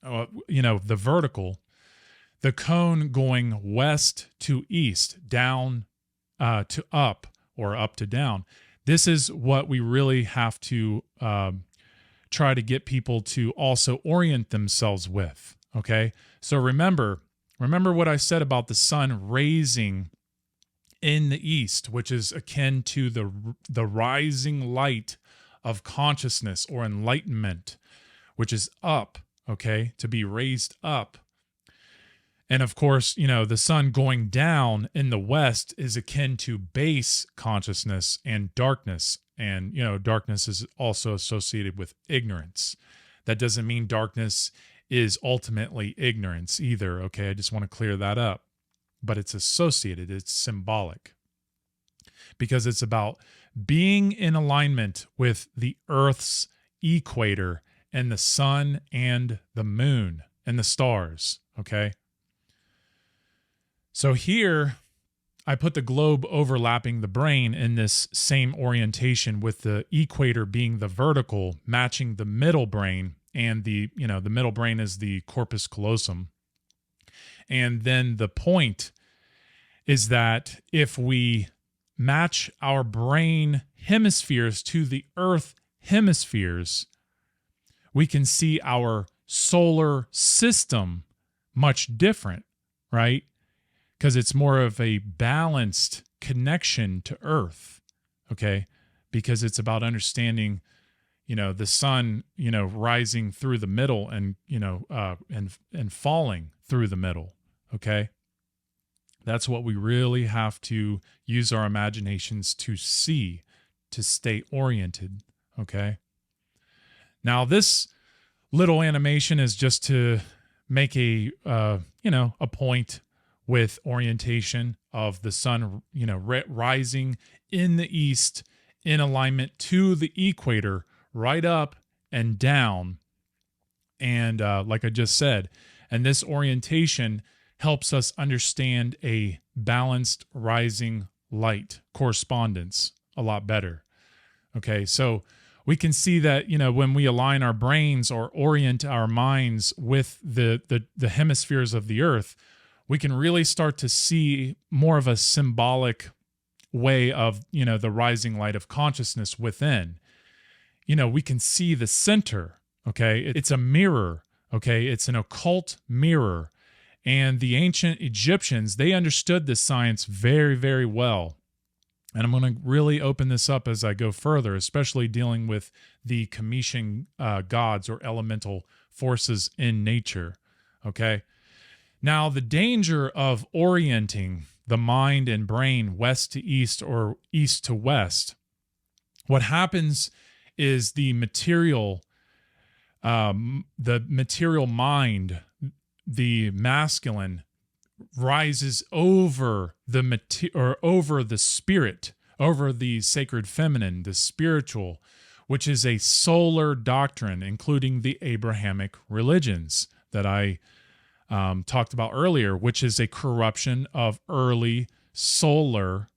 A: the vertical, the cone going west to east, down to up, or up to down. This is what we really have to try to get people to also orient themselves with, okay? So remember what I said about the sun raising in the east, which is akin to the rising light of consciousness or enlightenment, which is up, okay? To be raised up. And of course, the sun going down in the west is akin to base consciousness and darkness. And, darkness is also associated with ignorance. That doesn't mean darkness is ultimately ignorance either, okay? I just want to clear that up. But it's associated, it's symbolic. Because it's about being in alignment with the Earth's equator and the sun and the moon and the stars, okay? So here, I put the globe overlapping the brain in this same orientation, with the equator being the vertical, matching the middle brain, and the middle brain is the corpus callosum. And then the point is that if we match our brain hemispheres to the Earth hemispheres, we can see our solar system much different, right? Because it's more of a balanced connection to Earth, okay? Because it's about understanding, the sun, rising through the middle and, and falling through the middle, okay? That's what we really have to use our imaginations to see, to stay oriented, okay? Now, this little animation is just to make a point with orientation of the sun, rising in the east in alignment to the equator, right up and down. And like I just said, and this orientation helps us understand a balanced rising light correspondence a lot better. Okay, so we can see that, when we align our brains or orient our minds with the hemispheres of the Earth, we can really start to see more of a symbolic way of, the rising light of consciousness within. We can see the center, okay? It's a mirror, okay? It's an occult mirror. And the ancient Egyptians, they understood this science very, very well. And I'm going to really open this up as I go further, especially dealing with the Cometian gods or elemental forces in nature, okay? Now, the danger of orienting the mind and brain west to east or east to west, what happens is the material mind, the masculine, rises over the over the spirit, over the sacred feminine, the spiritual, which is a solar doctrine, including the Abrahamic religions that I talked about earlier, which is a corruption of early solar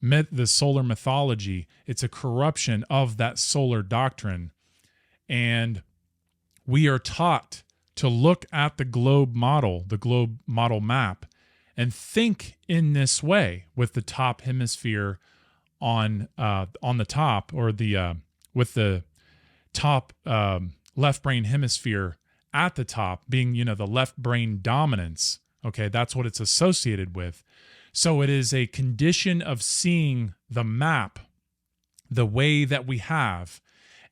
A: the solar mythology. It's a corruption of that solar doctrine. And we are taught to look at the globe model map, and think in this way, with the top hemisphere on the top, or with the top left brain hemisphere at the top being, the left brain dominance. Okay, that's what it's associated with. So it is a condition of seeing the map the way that we have,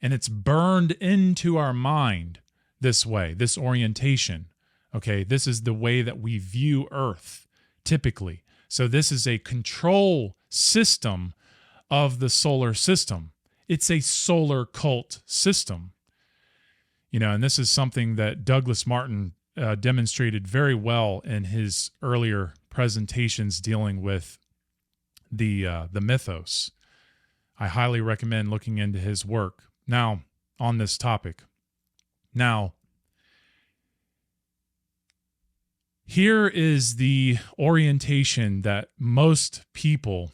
A: and it's burned into our mind this way, this orientation. Okay, this is the way that we view Earth typically. So this is a control system of the solar system. It's a solar cult system. And this is something that Douglas Martin demonstrated very well in his earlier presentations dealing with the Mythos. I highly recommend looking into his work. Now, on this topic. Now, here is the orientation that most people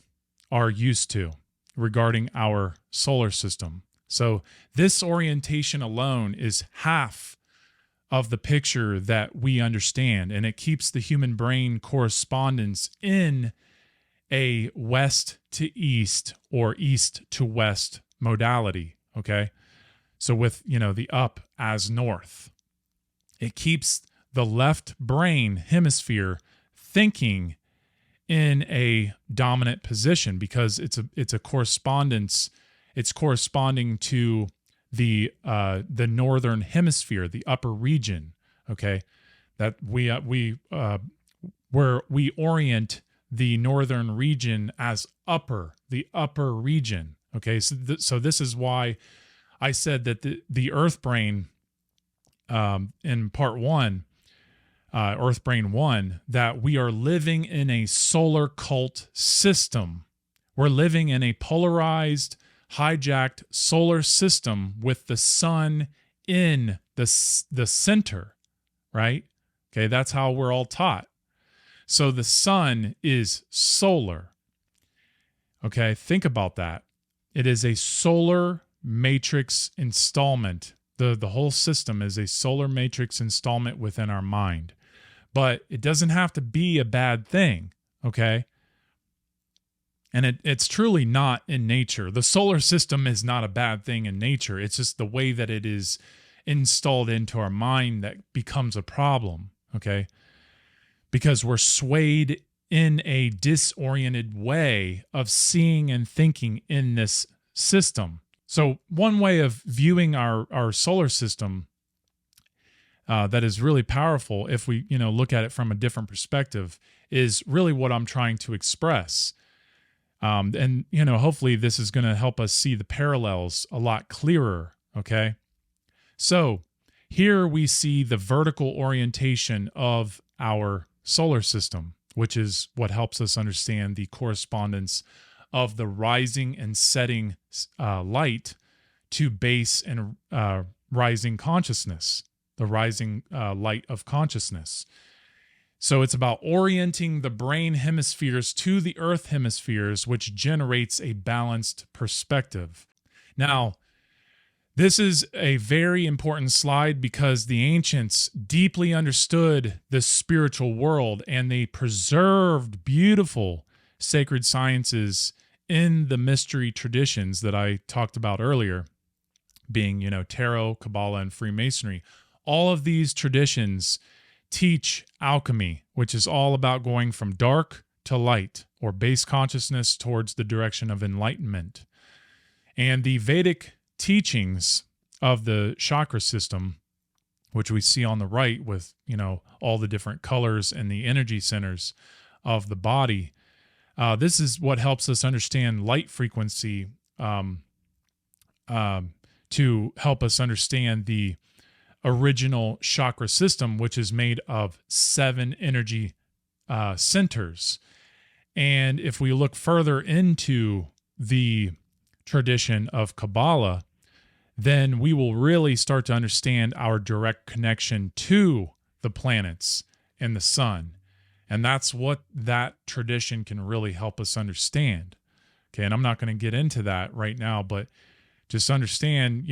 A: are used to regarding our solar system. So this orientation alone is half of the picture that we understand, and it keeps the human brain correspondence in a west to east or east to west modality, okay? So with, the up as north. It keeps the left brain hemisphere thinking in a dominant position because it's a correspondence. It's corresponding to the northern hemisphere, the upper region. Okay, that where we orient the northern region as the upper region. Okay, so this is why I said that the Earth brain in part 1. Earth Brain 1, that we are living in a solar cult system. We're living in a polarized, hijacked solar system with the sun in the center, right? Okay, that's how we're all taught. So the sun is solar. Okay, think about that. It is a solar matrix installment. The whole system is a solar matrix installment within our mind. But it doesn't have to be a bad thing, okay? And it's truly not in nature. The solar system is not a bad thing in nature. It's just the way that it is installed into our mind that becomes a problem, okay? Because we're swayed in a disoriented way of seeing and thinking in this system. So one way of viewing our solar system that is really powerful, if we look at it from a different perspective, is really what I'm trying to express. And hopefully this is going to help us see the parallels a lot clearer. Okay, so here we see the vertical orientation of our solar system, which is what helps us understand the correspondence of the rising and setting light to base and rising consciousness. The rising light of consciousness. So it's about orienting the brain hemispheres to the earth hemispheres, which generates a balanced perspective. Now, this is a very important slide because the ancients deeply understood the spiritual world, and they preserved beautiful sacred sciences in the mystery traditions that I talked about earlier, being, Tarot, Kabbalah, and Freemasonry. All of these traditions teach alchemy, which is all about going from dark to light, or base consciousness towards the direction of enlightenment. And the Vedic teachings of the chakra system, which we see on the right with, all the different colors and the energy centers of the body, this is what helps us understand light frequency to help us understand the original chakra system, which is made of 7 energy centers. And if we look further into the tradition of Kabbalah, then we will really start to understand our direct connection to the planets and the sun. And that's what that tradition can really help us understand. Okay, and I'm not going to get into that right now, but just understand,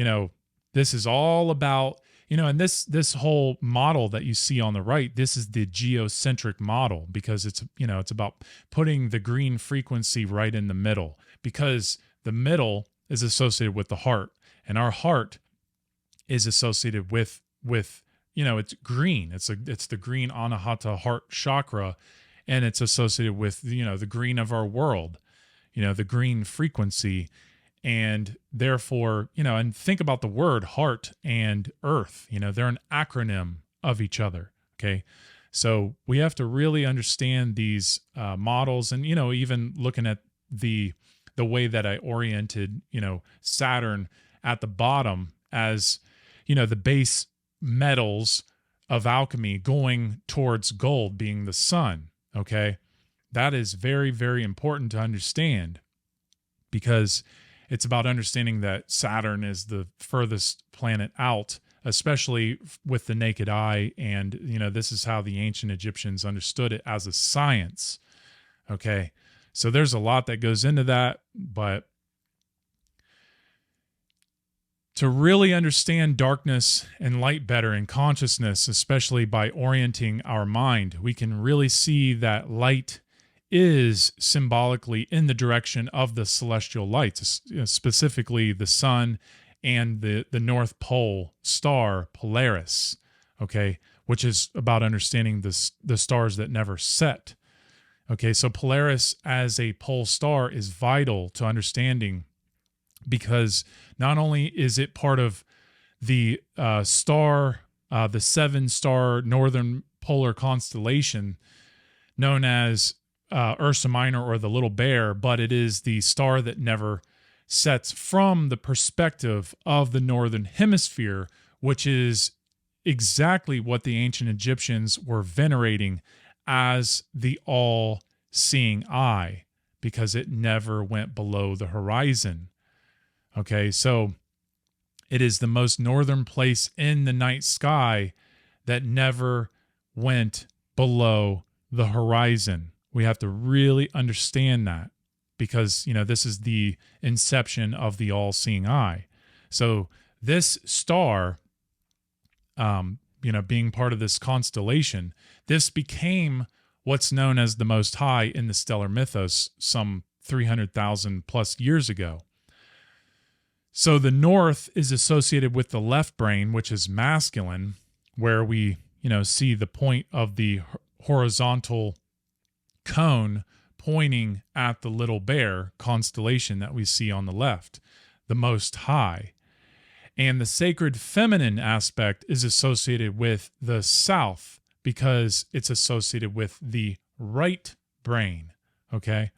A: this is all about, and this whole model that you see on the right, this is the geocentric model, because it's about putting the green frequency right in the middle, because the middle is associated with the heart, and our heart is associated with it's green. It's the green Anahata heart chakra, and it's associated with the green of our world, the green frequency. And therefore, and think about the word heart and earth, they're an acronym of each other. Okay. So we have to really understand these models, and, even looking at the way that I oriented, Saturn at the bottom as, the base metals of alchemy going towards gold being the sun. Okay. That is very, very important to understand, because it's about understanding that Saturn is the furthest planet out, especially with the naked eye. And, this is how the ancient Egyptians understood it, as a science. Okay. So there's a lot that goes into that, but to really understand darkness and light better in consciousness, especially by orienting our mind, we can really see that light is symbolically in the direction of the celestial lights, specifically the sun and the North Pole star Polaris, okay, which is about understanding the stars that never set. Okay, so Polaris as a pole star is vital to understanding, because not only is it part of the the 7-star northern polar constellation known as Ursa Minor, or the Little Bear, but it is the star that never sets from the perspective of the northern hemisphere, which is exactly what the ancient Egyptians were venerating as the all-seeing eye, because it never went below the horizon. Okay, so it is the most northern place in the night sky that never went below the horizon. We have to really understand that, because, this is the inception of the all-seeing eye. So this star, being part of this constellation, this became what's known as the Most High in the stellar mythos some 300,000 plus years ago. So the north is associated with the left brain, which is masculine, where we, see the point of the horizontal cone pointing at the Little Bear constellation that we see on the left, the Most High. And the sacred feminine aspect is associated with the south, because it's associated with the right brain. Okay.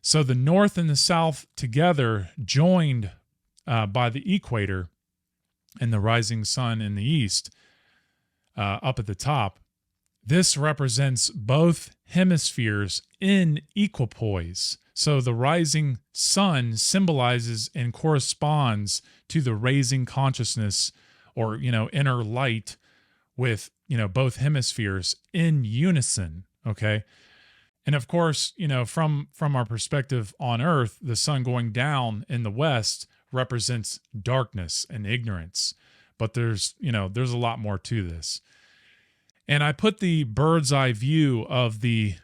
A: So the north and the south together, joined by the equator and the rising sun in the east, up at the top, this represents both hemispheres in equipoise. So the rising sun symbolizes and corresponds to the raising consciousness, or, inner light, with, both hemispheres in unison. Okay. And of course, from our perspective on Earth, the sun going down in the west represents darkness and ignorance. But there's a lot more to this. And I put the bird's eye view of the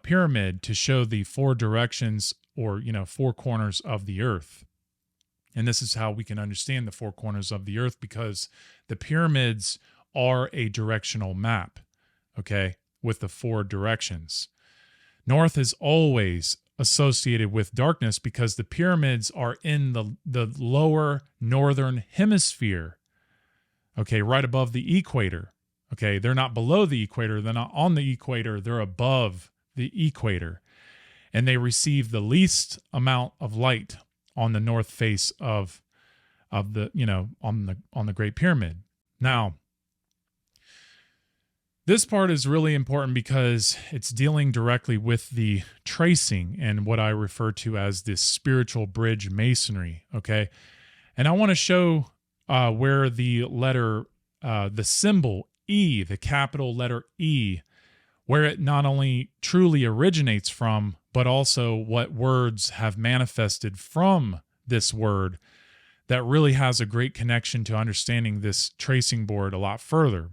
A: pyramid to show the 4 directions, or, 4 corners of the earth. And this is how we can understand the 4 corners of the earth, because the pyramids are a directional map, okay, with the 4 directions. North is always associated with darkness, because the pyramids are in the lower northern hemisphere, okay, right above the equator. Okay, they're not below the equator, they're not on the equator, they're above the equator. And they receive the least amount of light on the north face of the, on the Great Pyramid. Now, this part is really important, because it's dealing directly with the tracing and what I refer to as the spiritual bridge masonry, okay? And I want to show where the letter, the symbol E, the capital letter E, where it not only truly originates from, but also what words have manifested from this word that really has a great connection to understanding this tracing board a lot further.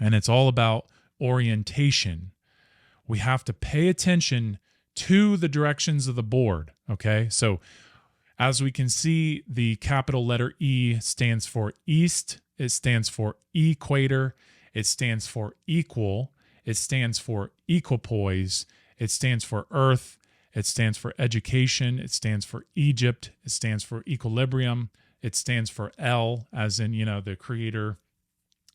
A: And it's all about orientation. We have to pay attention to the directions of the board, okay? So as we can see, the capital letter E stands for east, it stands for equator, it stands for equal, it stands for equipoise, it stands for earth, it stands for education, it stands for Egypt, it stands for equilibrium, it stands for El, as in, the creator,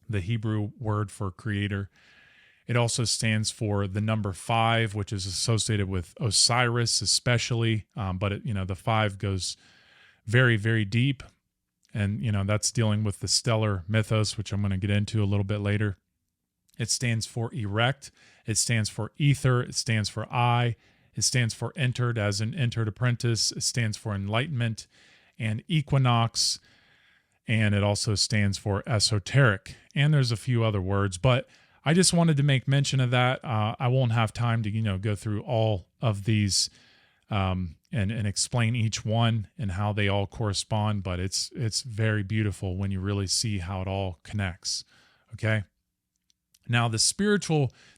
A: the Hebrew word for creator. It also stands for the number 5, which is associated with Osiris especially, but the 5 goes very, very deep. And, that's dealing with the stellar mythos, which I'm going to get into a little bit later. It stands for erect. It stands for ether. It stands for eye. It stands for entered, as in entered apprentice. It stands for enlightenment and equinox. And it also stands for esoteric. And there's a few other words, but I just wanted to make mention of that. I won't have time to, go through all of these and explain each one and how they all correspond, but it's very beautiful when you really see how it all connects. Okay. Now, this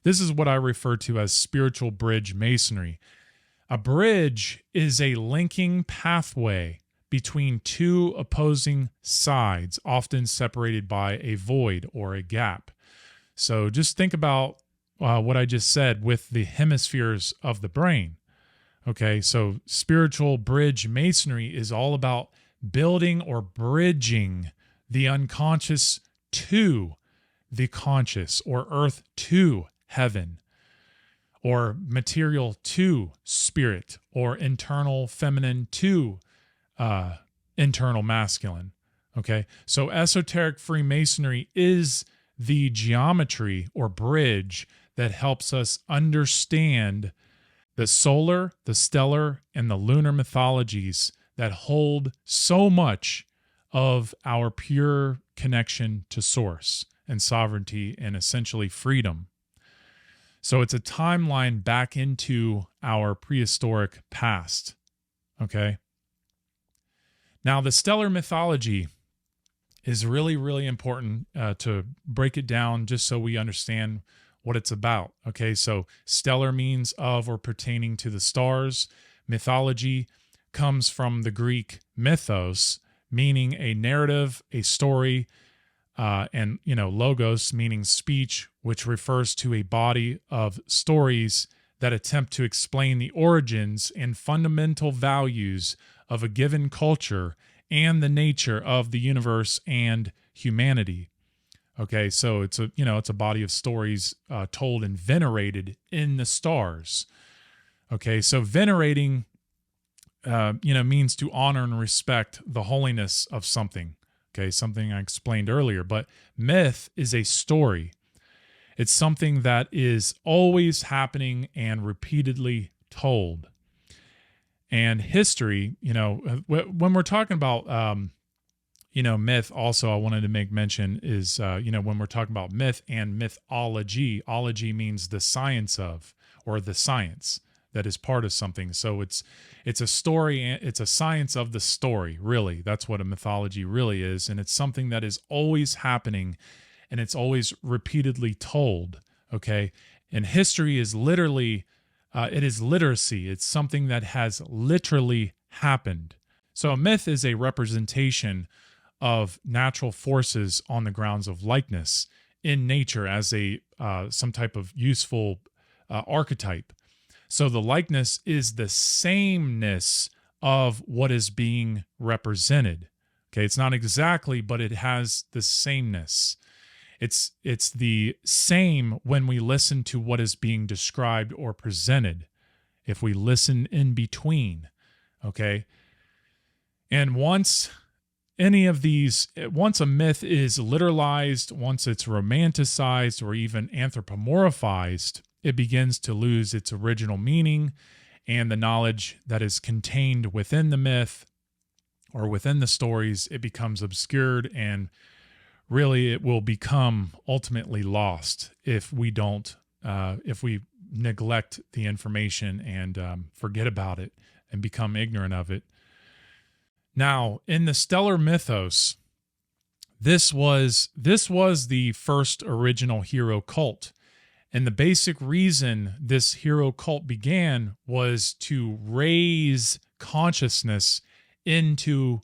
A: is what I refer to as spiritual bridge masonry. A bridge is a linking pathway between two opposing sides, often separated by a void or a gap. So just think about what I just said with the hemispheres of the brain. Okay, so spiritual bridge masonry is all about building or bridging the unconscious to the conscious, or earth to heaven, or material to spirit, or internal feminine to internal masculine. Okay, so esoteric Freemasonry is the geometry or bridge that helps us understand the solar, the stellar, and the lunar mythologies that hold so much of our pure connection to source and sovereignty and essentially freedom. So it's a timeline back into our prehistoric past. Okay. Now, the stellar mythology is really, really important to break it down just so we understand what it's about. Okay, so stellar means of or pertaining to the stars. Mythology comes from the Greek mythos, meaning a narrative, a story, and logos, meaning speech, which refers to a body of stories that attempt to explain the origins and fundamental values of a given culture and the nature of the universe and humanity. Okay, so it's a body of stories told and venerated in the stars. Okay, so venerating, means to honor and respect the holiness of something. Okay, something I explained earlier. But myth is a story. It's something that is always happening and repeatedly told. And history, when we're talking about, myth, also I wanted to make mention is, when we're talking about myth and mythology, ology means the science of, or the science that is part of something. So it's a story, it's a science of the story, really. That's what a mythology really is. And it's something that is always happening and it's always repeatedly told, okay? And history is literally, it is literacy. It's something that has literally happened. So a myth is a representation of natural forces on the grounds of likeness in nature as a some type of useful archetype. So the likeness is the sameness of what is being represented. Okay, it's not exactly, but it has the sameness. It's the same when we listen to what is being described or presented. If we listen in between, okay? And once a myth is literalized, once it's romanticized or even anthropomorphized, it begins to lose its original meaning and the knowledge that is contained within the myth or within the stories, it becomes obscured, and really it will become ultimately lost if we don't, if we neglect the information and forget about it and become ignorant of it. Now, in the stellar mythos, this was the first original hero cult. And the basic reason this hero cult began was to raise consciousness into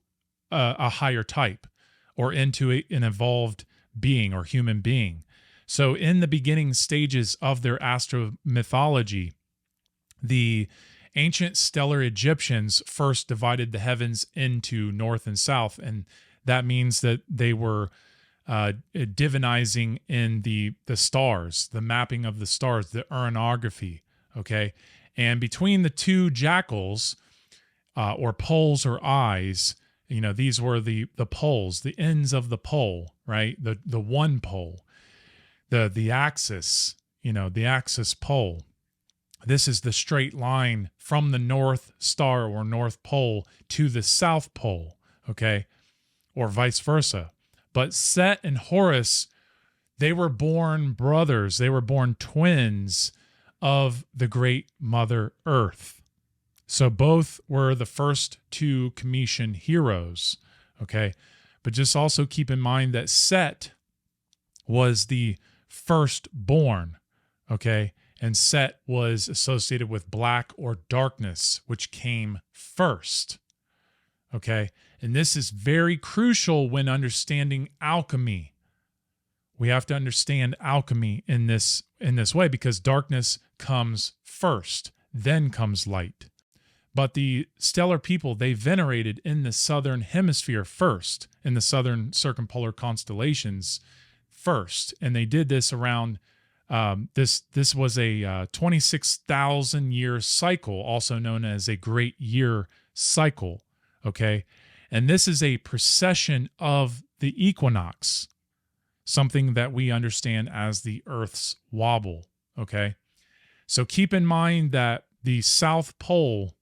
A: a higher type, or into an evolved being or human being. So in the beginning stages of their astro mythology, the ancient stellar Egyptians first divided the heavens into north and south, and that means that they were divinizing in the stars, the mapping of the stars, the uranography, okay? And between the two jackals, or poles or eyes, these were the poles, the ends of the pole, right? The one pole, the axis, the axis pole. This is the straight line from the North Star or North Pole to the South Pole, okay? Or vice versa. But Set and Horus, they were born brothers. They were born twins of the great Mother Earth. So both were the first two Cometian heroes, okay? But just also keep in mind that Set was the firstborn, okay? And Set was associated with black or darkness, which came first, okay? And this is very crucial when understanding alchemy. We have to understand alchemy in this way, because darkness comes first, then comes light. But the stellar people, they venerated in the southern hemisphere first, in the southern circumpolar constellations first. And they did this around, this was a 26,000 year cycle, also known as a great year cycle, okay? And this is a precession of the equinox, something that we understand as the Earth's wobble, okay? So keep in mind that the South Pole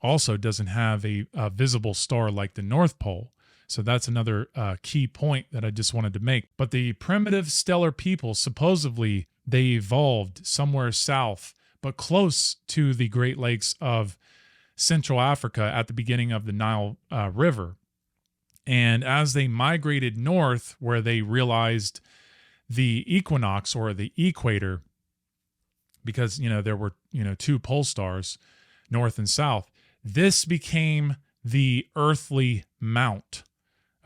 A: also doesn't have a visible star like the North Pole. So that's another key point that I just wanted to make. But the primitive stellar people, supposedly they evolved somewhere south, but close to the Great Lakes of Central Africa at the beginning of the Nile River. And as they migrated north, where they realized the equinox or the equator, because, there were, two pole stars, north and south, this became the earthly mount.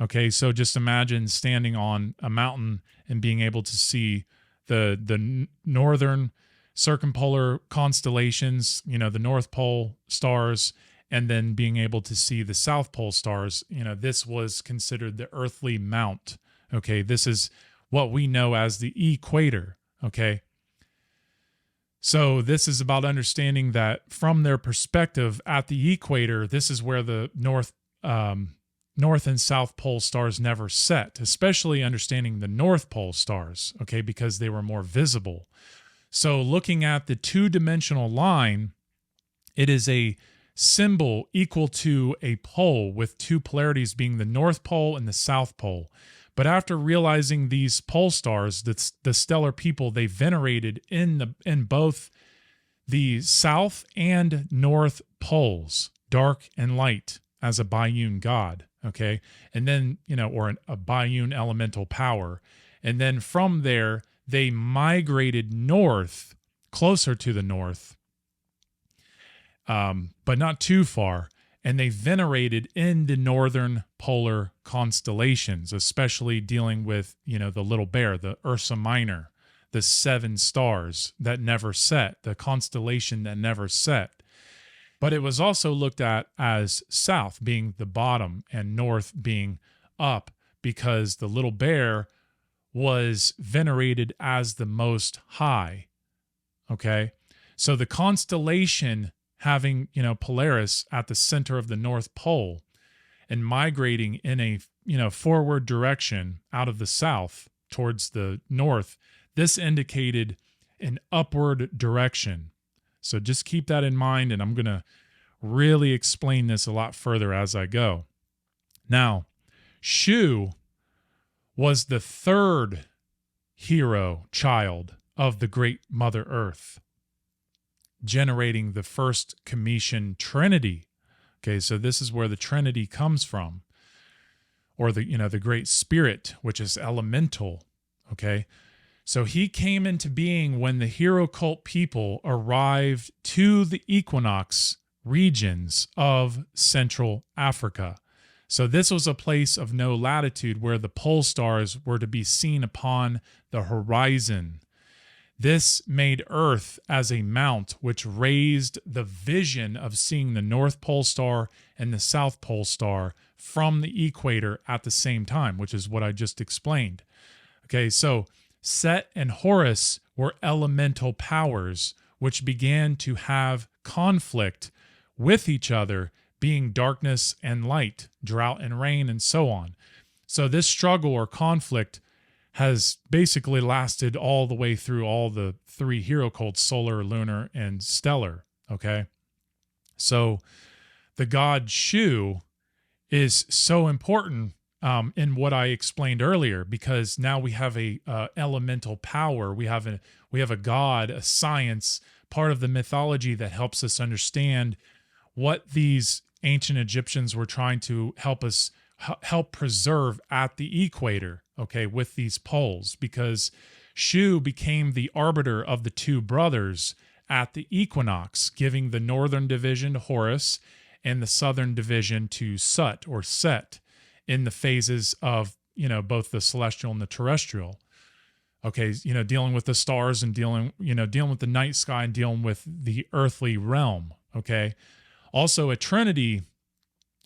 A: Okay, so just imagine standing on a mountain and being able to see the northern circumpolar constellations, the North Pole stars, and then being able to see the South Pole stars. This was considered the earthly mount. Okay, this is what we know as the equator. Okay. So this is about understanding that from their perspective at the equator, this is where the North and South Pole stars never set, especially understanding the North Pole stars, okay, because they were more visible. So looking at the two-dimensional line, it is a symbol equal to a pole with two polarities being the North Pole and the South Pole. But after realizing these pole stars, the stellar people, they venerated in both the South and North poles, dark and light, as a biune god, okay? And then, or a biune elemental power. And then from there, they migrated north, closer to the north, but not too far. And they venerated in the northern polar constellations, especially dealing with, the little bear, the Ursa Minor, the 7 stars that never set, the constellation that never set. But it was also looked at as south being the bottom and north being up, because the little bear was venerated as the most high. Okay. So the constellation having, Polaris at the center of the North Pole and migrating in a, forward direction out of the south towards the north, this indicated an upward direction. So just keep that in mind, and I'm going to really explain this a lot further as I go. Now, Shu was the third hero child of the great Mother Earth, generating the first Cometian Trinity. Okay, so this is where the Trinity comes from, or the Great Spirit, which is elemental. Okay, so he came into being when the hero cult people arrived to the equinox regions of Central Africa. So this was a place of no latitude where the pole stars were to be seen upon the horizon. This made Earth as a mount, which raised the vision of seeing the North Pole Star and the South Pole Star from the equator at the same time, which is what I just explained. Okay, so Set and Horus were elemental powers which began to have conflict with each other, being darkness and light, drought and rain, and so on. So this struggle or conflict has basically lasted all the way through all the three hero cults, solar, lunar, and stellar. Okay, so the god Shu is so important in what I explained earlier, because now we have a elemental power. We have a god, a science, part of the mythology that helps us understand what these ancient Egyptians were trying to help preserve at the equator, okay, with these poles, because Shu became the arbiter of the two brothers at the equinox, giving the northern division to Horus and the southern division to Set or Set in the phases of, both the celestial and the terrestrial. Okay, dealing with the stars and dealing with the night sky and dealing with the earthly realm, okay? Also, a Trinity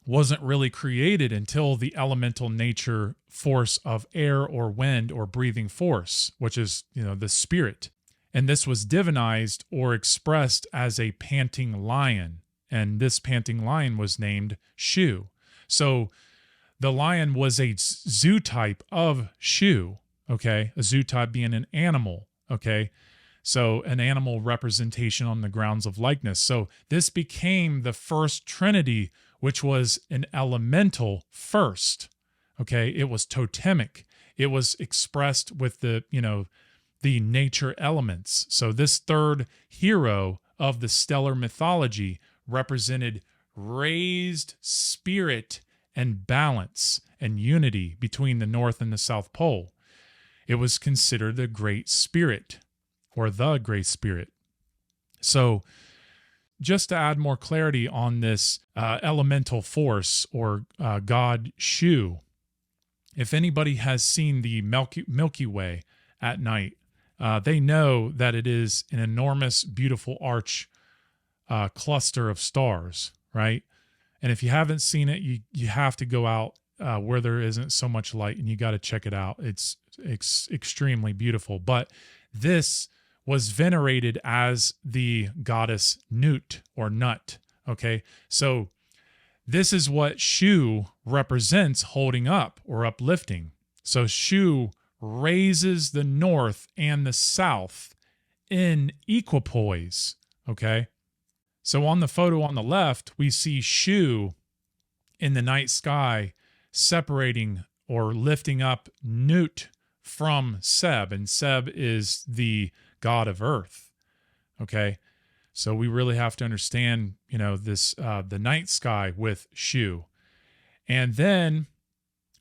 A: wasn't really created until the elemental nature force of air or wind or breathing force, which is, the spirit. And this was divinized or expressed as a panting lion. And this panting lion was named Shu. So the lion was a zootype of Shu, okay? A zootype being an animal, okay? So an animal representation on the grounds of likeness. So this became the first Trinity, which was an elemental first, okay? It was totemic. It was expressed with the nature elements. So this third hero of the stellar mythology represented raised spirit and balance and unity between the North and the South Pole. It was considered the Great Spirit, or the Great Spirit. So just to add more clarity on this elemental force or god Shu, if anybody has seen the Milky Way at night, they know that it is an enormous, beautiful arch cluster of stars, right? And if you haven't seen it, you have to go out where there isn't so much light, and you got to check it out. It's extremely beautiful. But this was venerated as the goddess Nut or Nut. Okay, so this is what Shu represents, holding up or uplifting. So Shu raises the north and the south in equipoise. Okay, so on the photo on the left, we see Shu in the night sky separating or lifting up Nut from Seb, and Seb is the god of earth. Okay, so we really have to understand, this the night sky with Shu. And then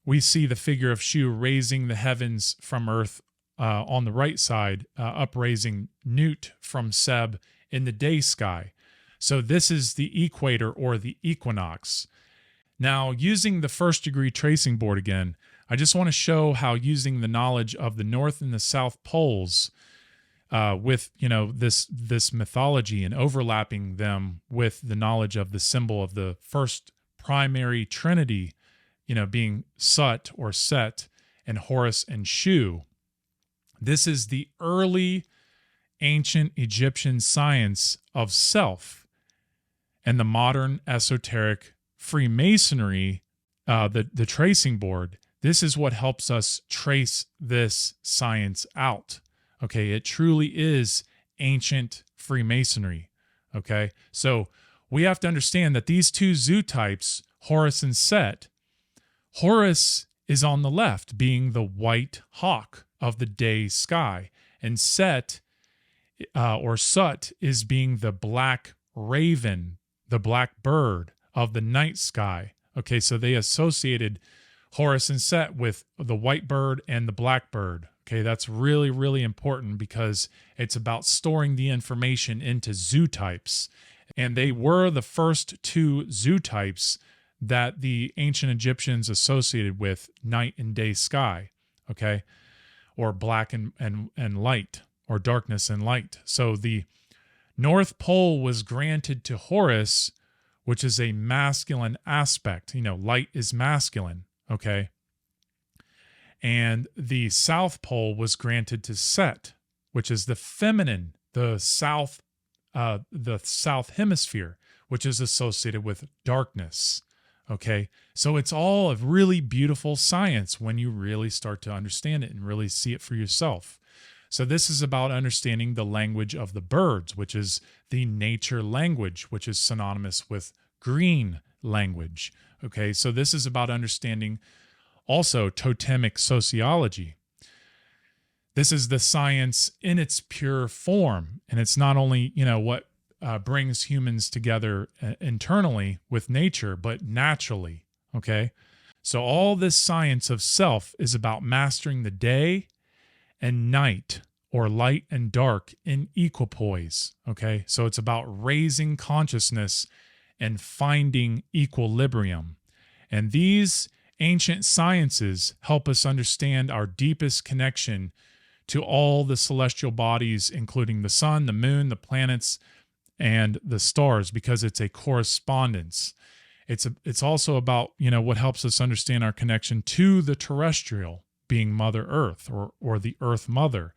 A: we see the figure of Shu raising the heavens from earth on the right side, upraising Nut from Seb in the day sky. So this is the equator or the equinox. Now, using the first degree tracing board again, I just want to show how using the knowledge of the North and the South poles with, this mythology and overlapping them with the knowledge of the symbol of the first primary Trinity, being Sut or Set and Horus and Shu. This is the early ancient Egyptian science of self. And the modern esoteric Freemasonry, the tracing board, this is what helps us trace this science out. Okay, it truly is ancient Freemasonry. Okay, so we have to understand that these two zootypes, Horus and Set, Horus is on the left, being the white hawk of the day sky, and Set or Sut is being the black raven, the black bird of the night sky. Okay, so they associated Horus and Set with the white bird and the black bird. Okay, that's really, really important because it's about storing the information into zoo types. And they were the first two zoo types that the ancient Egyptians associated with night and day sky, okay, or black and light, or darkness and light. So the North Pole was granted to Horus, which is a masculine aspect. You know, light is masculine, okay? And the South Pole was granted to Set, which is the feminine, the South Hemisphere, which is associated with darkness. Okay, so it's all a really beautiful science when you really start to understand it and really see it for yourself. So this is about understanding the language of the birds, which is the nature language, which is synonymous with green language. Okay, so this is about understanding also totemic sociology. This is the science in its pure form, and it's not only, you know, what brings humans together internally with nature, but naturally, okay? So all this science of self is about mastering the day and night, or light and dark, in equipoise, okay? So it's about raising consciousness and finding equilibrium. And these ancient sciences help us understand our deepest connection to all the celestial bodies, including the sun, the moon, the planets, and the stars, because it's a correspondence. It's also about, you know, what helps us understand our connection to the terrestrial, being Mother Earth, or the Earth Mother.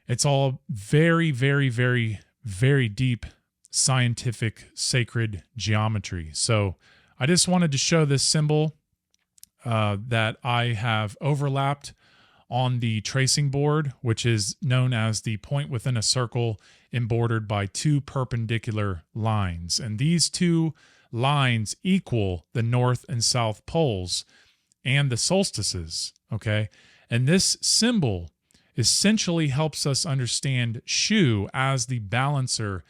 A: It's all very, very, very, very deep scientific sacred geometry. So I just wanted to show this symbol that I have overlapped on the tracing board, which is known as the point within a circle embordered by two perpendicular lines. And these two lines equal the north and south poles and the solstices, okay? And this symbol essentially helps us understand Shu as the balancer,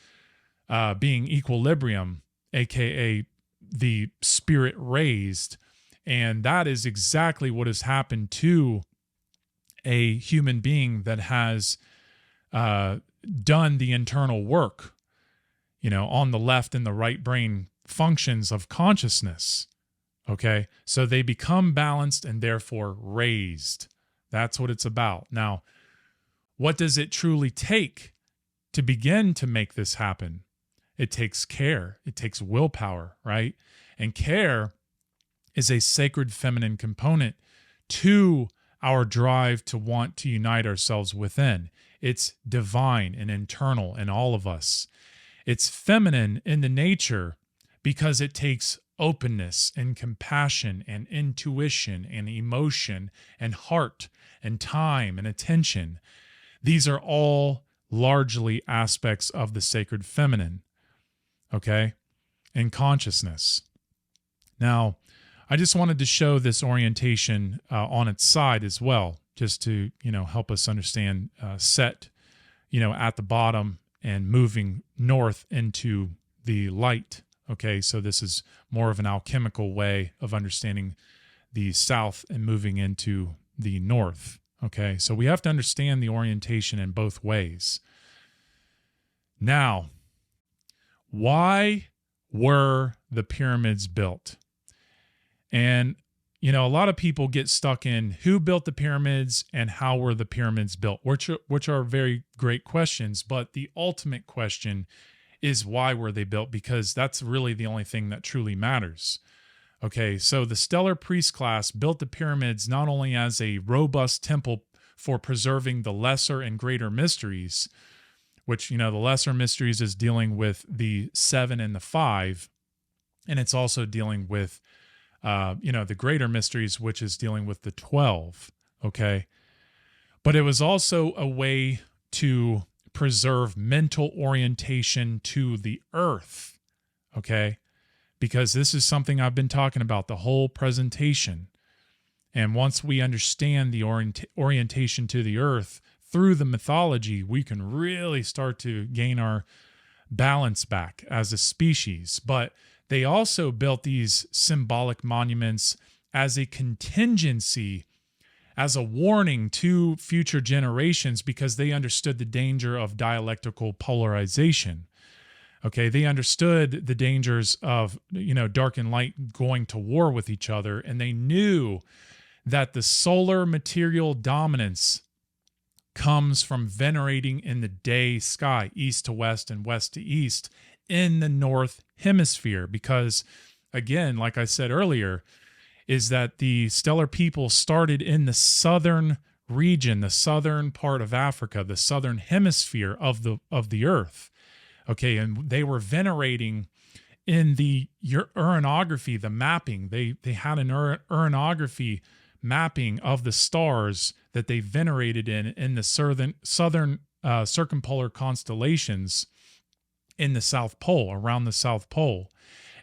A: being equilibrium, aka the spirit raised. And that is exactly what has happened to a human being that has done the internal work, you know, on the left and the right brain functions of consciousness. Okay, so they become balanced and therefore raised. That's what it's about. Now, what does it truly take to begin to make this happen? It takes care. It takes willpower, right? And care is a sacred feminine component to our drive to want to unite ourselves within. It's divine and internal in all of us. It's feminine in the nature because it takes openness and compassion and intuition and emotion and heart and time and attention. These are all largely aspects of the sacred feminine, okay, and consciousness. Now, I just wanted to show this orientation on its side as well, just to, you know, help us understand Set, you know, at the bottom and moving north into the light. Okay, so this is more of an alchemical way of understanding the south and moving into the north. Okay, so we have to understand the orientation in both ways. Now, why were the pyramids built? And, you know, a lot of people get stuck in who built the pyramids and how were the pyramids built, which are very great questions. But the ultimate question is why were they built? Because that's really the only thing that truly matters. Okay, so the stellar priest class built the pyramids not only as a robust temple for preserving the lesser and greater mysteries, which, you know, the lesser mysteries is dealing with the 7 and the 5, and it's also dealing with you know, the greater mysteries, which is dealing with the 12, okay? But it was also a way to preserve mental orientation to the earth, okay? because this is something I've been talking about the whole presentation. And once we understand the orientation to the earth through the mythology, we can really start to gain our balance back as a species. But they also built these symbolic monuments as a contingency, as a warning to future generations, because they understood the danger of dialectical polarization. Okay, they understood the dangers of, dark and light going to war with each other, and they knew that the solar material dominance comes from venerating in the day sky, east to west and west to east, in the north hemisphere. Because, again, like I said earlier, is that the stellar people started in the southern region, the southern part of Africa, the southern hemisphere of the earth. Okay, and they were venerating in the uranography, the mapping. They had an uranography mapping of the stars that they venerated in the southern circumpolar constellations in the South Pole, around the South Pole.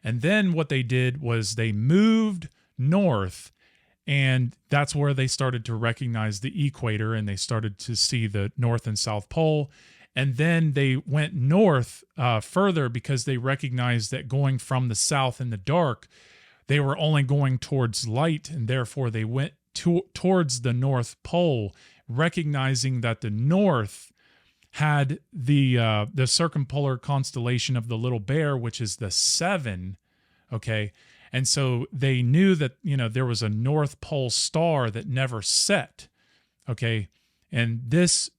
A: And then what they did was they moved north, and that's where they started to recognize the equator, and they started to see the North and South Pole. And then they went north further because they recognized that going from the south in the dark, they were only going towards light, and therefore they went towards the North Pole, recognizing that the north had the circumpolar constellation of the Little Bear, which is the 7. Okay, and so they knew that there was a North Pole star that never set. Okay, and this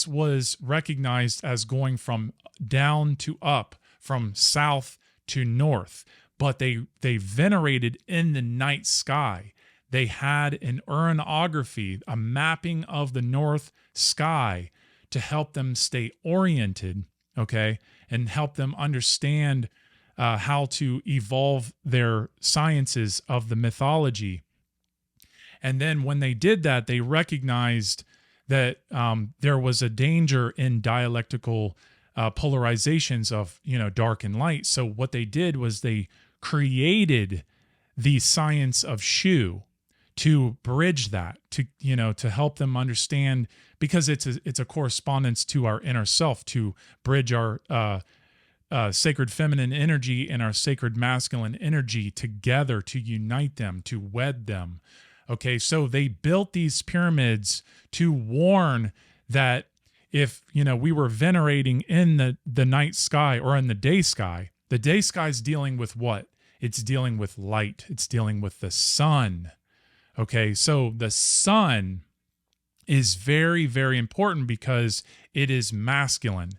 A: was recognized as going from down to up, from south to north. But they venerated in the night sky. They had an uranography, a mapping of the north sky to help them stay oriented, okay, and help them understand how to evolve their sciences of the mythology. And then when they did that, they recognized that there was a danger in dialectical polarizations of, dark and light. So what they did was they created the science of Shu to bridge that, to help them understand, because it's a correspondence to our inner self, to bridge our sacred feminine energy and our sacred masculine energy together, to unite them, to wed them. Okay, so they built these pyramids to warn that if, we were venerating in the night sky or in the day sky is dealing with what? It's dealing with light. It's dealing with the sun. Okay, so the sun is very, very important because it is masculine.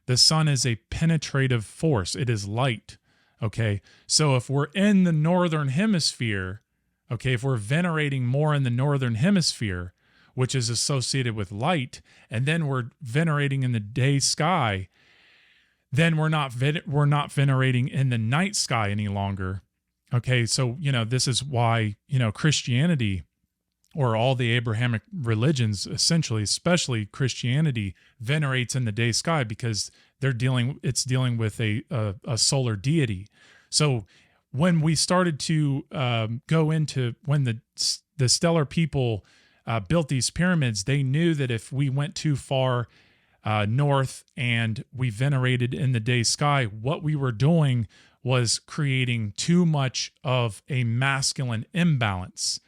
A: The sun is a penetrative force. It is light. Okay, so if we're in the northern hemisphere, okay, if we're venerating more in the northern hemisphere, which is associated with light, and then we're venerating in the day sky, then we're not venerating in the night sky any longer. Okay, so, this is why, Christianity, or all the Abrahamic religions, essentially, especially Christianity, venerates in the day sky, because it's dealing with a solar deity. So when we started to go into, when the stellar people built these pyramids, they knew that if we went too far north and we venerated in the day sky, what we were doing was creating too much of a masculine imbalance.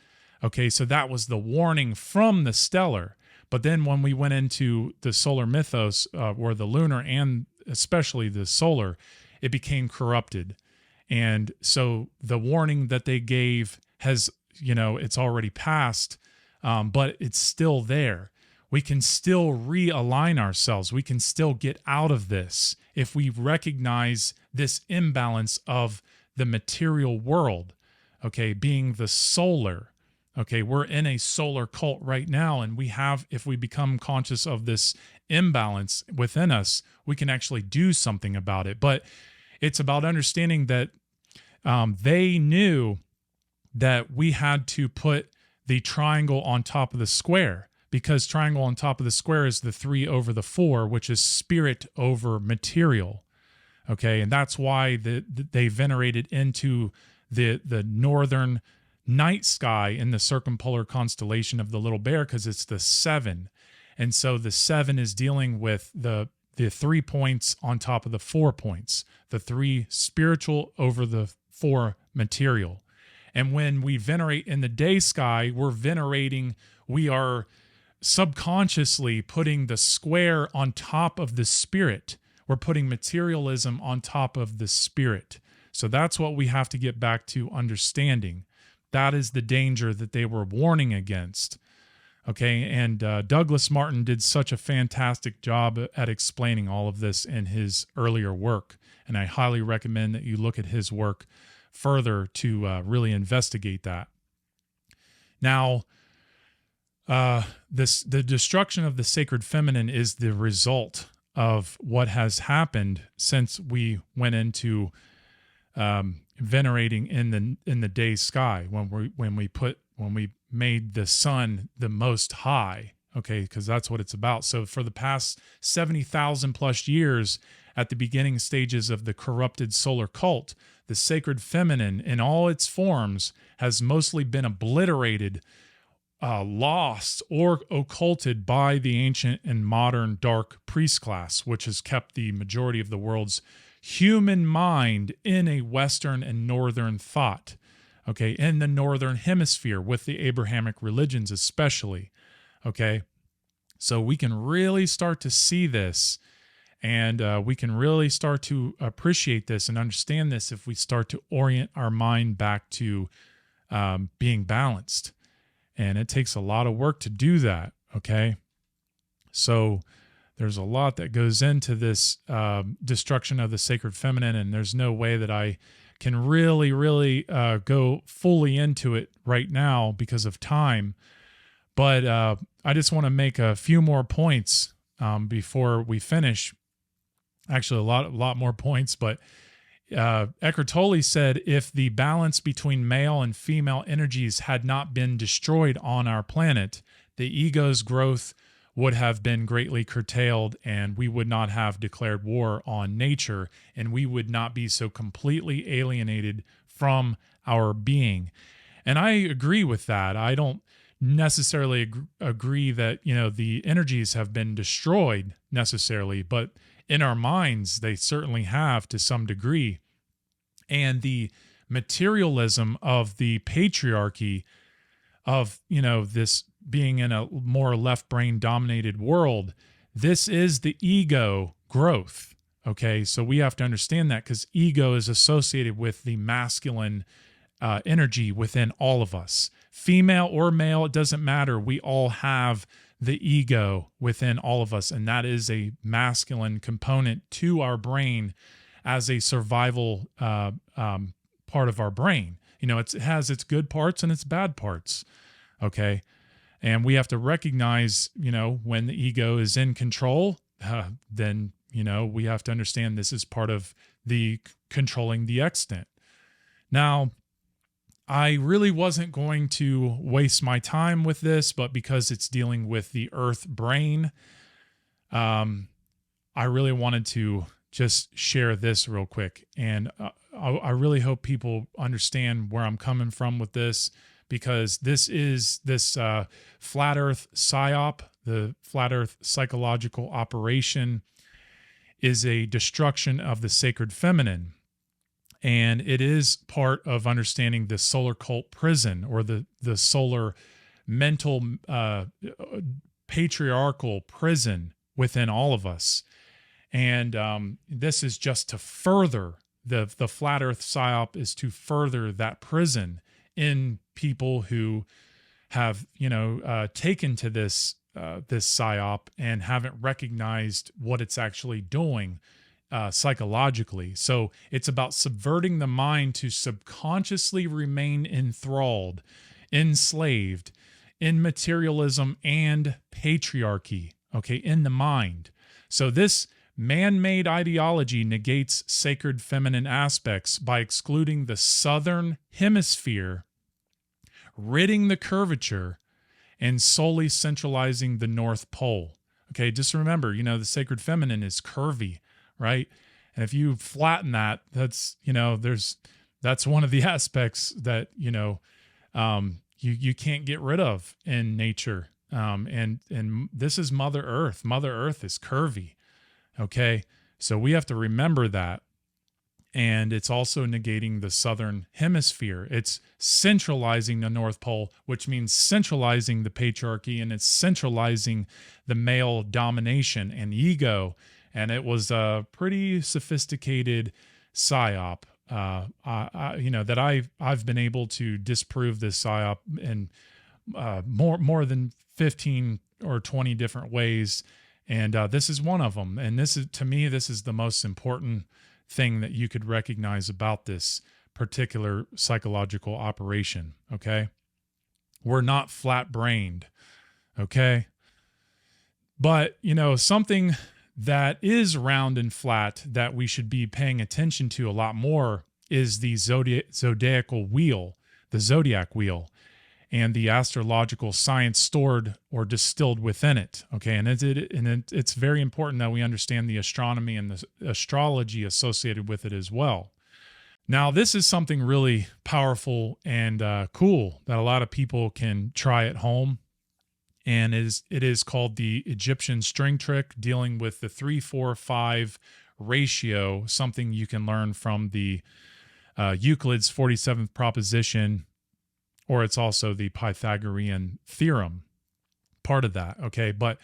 A: Okay, so that was the warning from the stellar. But then when we went into the solar mythos, or the lunar and especially the solar, it became corrupted. And so the warning that they gave has, it's already passed, but it's still there. We can still realign ourselves. We can still get out of this if we recognize this imbalance of the material world, okay, being the solar. Okay, we're in a solar cult right now, and if we become conscious of this imbalance within us, we can actually do something about it. But it's about understanding that they knew that we had to put the triangle on top of the square, because triangle on top of the square is the 3 over the 4, which is spirit over material. Okay, and that's why they venerated into the northern night sky in the circumpolar constellation of the Little Bear, because it's the 7. And so the 7 is dealing with the 3 points on top of the 4 points, the 3 spiritual over the 4 material. And when we venerate in the day sky, we are subconsciously putting the square on top of the spirit. We're putting materialism on top of the spirit. So that's what we have to get back to understanding. That is the danger that they were warning against. Okay, and Douglas Martin did such a fantastic job at explaining all of this in his earlier work. And I highly recommend that you look at his work further to really investigate that. Now, the destruction of the sacred feminine is the result of what has happened since we went into venerating in the day sky, when we made the sun the most high. Okay, because that's what it's about. So for the past 70,000 plus years, at the beginning stages of the corrupted solar cult, the sacred feminine in all its forms has mostly been obliterated, lost, or occulted by the ancient and modern dark priest class, which has kept the majority of the world's human mind in a Western and Northern thought, okay, in the Northern Hemisphere with the Abrahamic religions especially, okay? So we can really start to see this, and we can really start to appreciate this and understand this if we start to orient our mind back to being balanced. And it takes a lot of work to do that, okay? So there's a lot that goes into this destruction of the sacred feminine, and there's no way that I can really go fully into it right now because of time. But I just want to make a few more points before we finish. Actually, a lot more points, but Eckhart Tolle said, if the balance between male and female energies had not been destroyed on our planet, the ego's growth would have been greatly curtailed, and we would not have declared war on nature, and we would not be so completely alienated from our being. And I agree with that. I don't necessarily agree that, the energies have been destroyed necessarily, but in our minds, they certainly have to some degree. And the materialism of the patriarchy of, this being in a more left brain dominated world, this is the ego growth. Okay. So we have to understand that, because ego is associated with the masculine energy within all of us, female or male, it doesn't matter. We all have the ego within all of us. And that is a masculine component to our brain as a survival part of our brain. It has its good parts and its bad parts. Okay. And we have to recognize, when the ego is in control, then, we have to understand this is part of the controlling the extant. Now, I really wasn't going to waste my time with this, but because it's dealing with the earth brain, I really wanted to just share this real quick. And I really hope people understand where I'm coming from with this, because this is this flat earth psyop, the flat earth psychological operation, is a destruction of the sacred feminine. And it is part of understanding the solar cult prison, or the solar mental patriarchal prison within all of us. And this is just to further, the flat earth psyop is to further that prison in people who have, taken to this psyop and haven't recognized what it's actually doing psychologically. So it's about subverting the mind to subconsciously remain enthralled, enslaved in materialism and patriarchy, okay, in the mind. So this man-made ideology negates sacred feminine aspects by excluding the southern hemisphere, ridding the curvature, and solely centralizing the North Pole. Okay, just remember, the sacred feminine is curvy, right? And if you flatten that, that's, that's one of the aspects that, you can't get rid of in nature. And this is Mother Earth. Mother Earth is curvy. Okay. So we have to remember that. And it's also negating the southern hemisphere. It's centralizing the North Pole, which means centralizing the patriarchy, and it's centralizing the male domination and ego. And it was a pretty sophisticated psyop. That I've been able to disprove this psyop in more than 15 or 20 different ways, and this is one of them. And this is, to me, this is the most important thing that you could recognize about this particular psychological operation. Okay, we're not flat-brained. Okay, but something that is round and flat that we should be paying attention to a lot more is the zodiacal wheel, the zodiac wheel, and the astrological science stored or distilled within it. Okay, and it's very important that we understand the astronomy and the astrology associated with it as well. Now, this is something really powerful and cool that a lot of people can try at home. And it is called the Egyptian string trick, dealing with the 3-4-5 ratio, something you can learn from the Euclid's 47th proposition, or it's also the Pythagorean theorem, part of that. Okay, but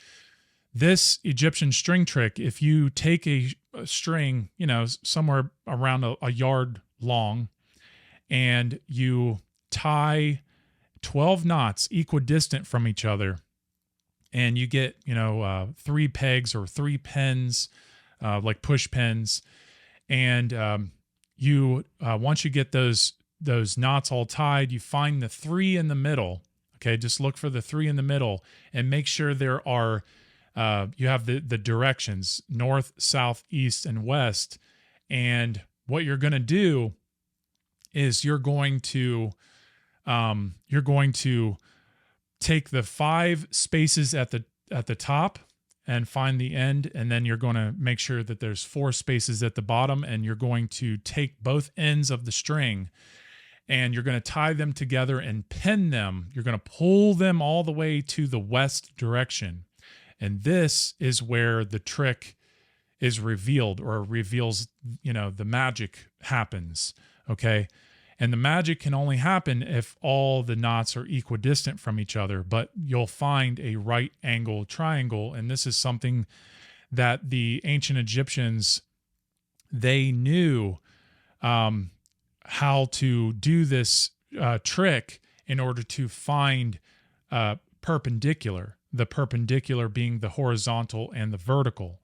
A: this Egyptian string trick, if you take a string, somewhere around a yard long, and you tie 12 knots equidistant from each other, and you get, 3 pegs or 3 pins, like push pins. And you once you get those knots all tied, you find the 3 in the middle. Okay, just look for the 3 in the middle and make sure there are, you have the directions, north, south, east, and west. And what you're going to do is you're going to take the 5 spaces at the top and find the end, and then you're going to make sure that there's 4 spaces at the bottom, and you're going to take both ends of the string and you're going to tie them together and pin them. You're going to pull them all the way to the west direction. And this is where the trick is revealed, or reveals, the magic happens. Okay. And the magic can only happen if all the knots are equidistant from each other, but you'll find a right angle triangle. And this is something that the ancient Egyptians, they knew how to do this trick in order to find perpendicular, the perpendicular being the horizontal and the vertical.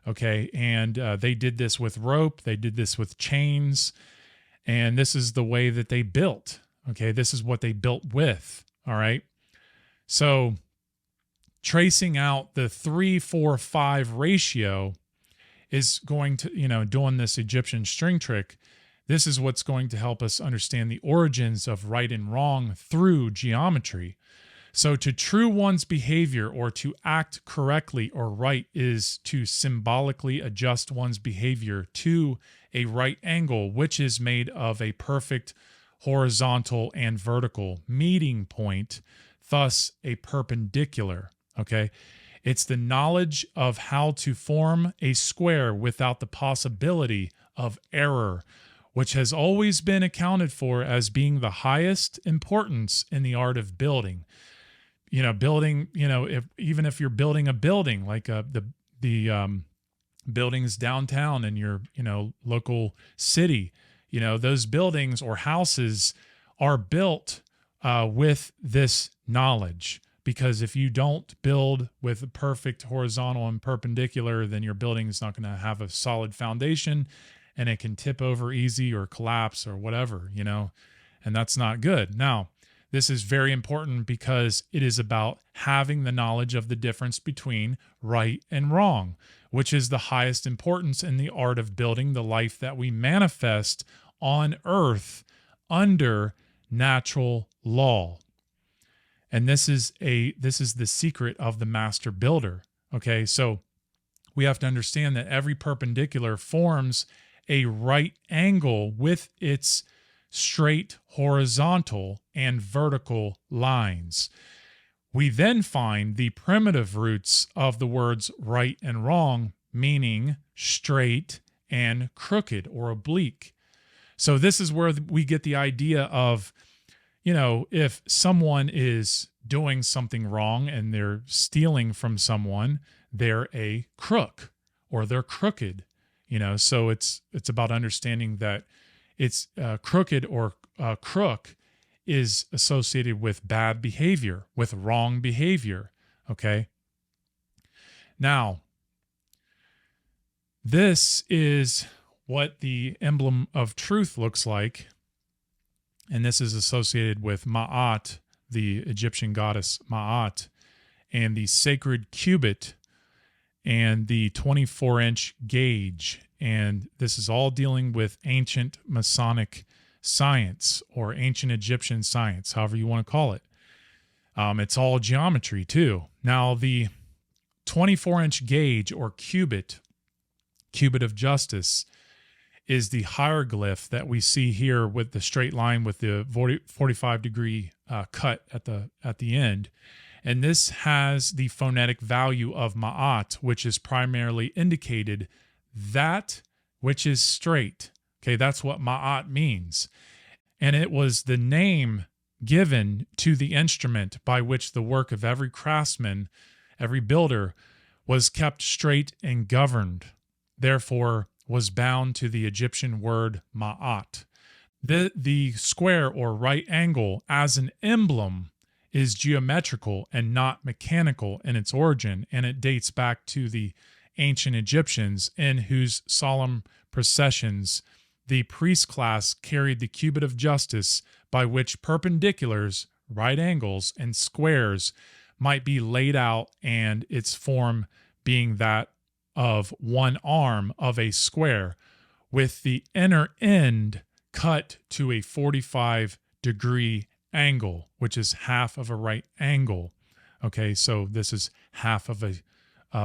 A: Okay. And they did this with rope. They did this with chains. And this is the way that they built. Okay, this is what they built with. All right. So tracing out the 3-4-5 ratio is going to, doing this Egyptian string trick. This is what's going to help us understand the origins of right and wrong through geometry. So to true one's behavior, or to act correctly or right, is to symbolically adjust one's behavior to a right angle, which is made of a perfect horizontal and vertical meeting point, thus a perpendicular. Okay. It's the knowledge of how to form a square without the possibility of error, which has always been accounted for as being the highest importance in the art of building. Building, even if you're building a building, like the buildings downtown in your, local city, those buildings or houses are built with this knowledge. Because if you don't build with a perfect horizontal and perpendicular, then your building is not going to have a solid foundation, and it can tip over easy or collapse or whatever, and that's not good. Now, this is very important because it is about having the knowledge of the difference between right and wrong, which is the highest importance in the art of building the life that we manifest on earth under natural law. And this is the secret of the master builder. Okay, so we have to understand that every perpendicular forms a right angle with its straight horizontal and vertical lines. We then find the primitive roots of the words right and wrong, meaning straight and crooked or oblique. So this is where we get the idea of, if someone is doing something wrong and they're stealing from someone, they're a crook or they're crooked. So it's about understanding that it's crooked or crook is associated with bad behavior, with wrong behavior. Okay. Now, this is what the emblem of truth looks like. And this is associated with Ma'at, the Egyptian goddess Ma'at, and the sacred cubit and the 24-inch gauge. And this is all dealing with ancient Masonic science or ancient Egyptian science, however you want to call it. It's all geometry too. Now, the 24-inch gauge or cubit of justice, is the hieroglyph that we see here with the straight line with the 45-degree cut at the end. And this has the phonetic value of Ma'at, which is primarily indicated that which is straight. Okay, that's what Ma'at means. And it was the name given to the instrument by which the work of every craftsman, every builder, was kept straight and governed. Therefore, was bound to the Egyptian word Ma'at. The square or right angle as an emblem is geometrical and not mechanical in its origin, and it dates back to the ancient Egyptians, in whose solemn processions the priest class carried the cubit of justice, by which perpendiculars, right angles, and squares might be laid out, and its form being that of one arm of a square, with the inner end cut to a 45-degree angle, which is half of a right angle. Okay, so this is half of a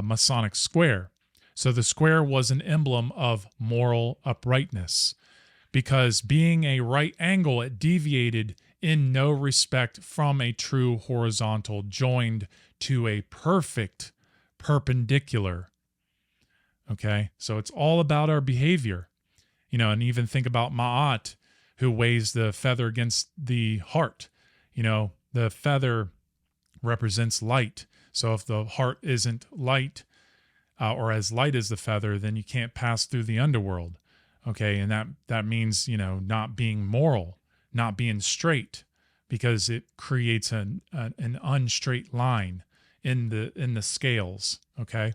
A: Masonic square. So the square was an emblem of moral uprightness, because being a right angle, it deviated in no respect from a true horizontal joined to a perfect perpendicular. Okay, so it's all about our behavior, and even think about Ma'at, who weighs the feather against the heart. The feather represents light. So if the heart isn't light or as light as the feather, then you can't pass through the underworld. Okay, and that means, not being moral, not being straight, because it creates an unstraight line in the scales. Okay.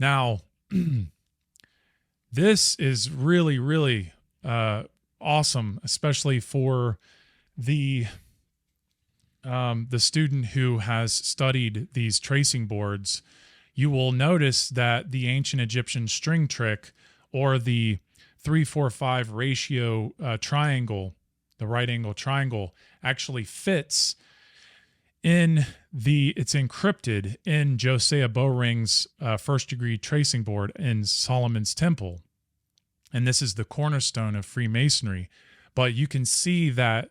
A: Now, this is really, really awesome, especially for the student who has studied these tracing boards. You will notice that the ancient Egyptian string trick, or the 3-4-5 ratio triangle, the right angle triangle, actually fits it's encrypted in Josiah Bowring's first degree tracing board in Solomon's Temple. And this is the cornerstone of Freemasonry. But you can see that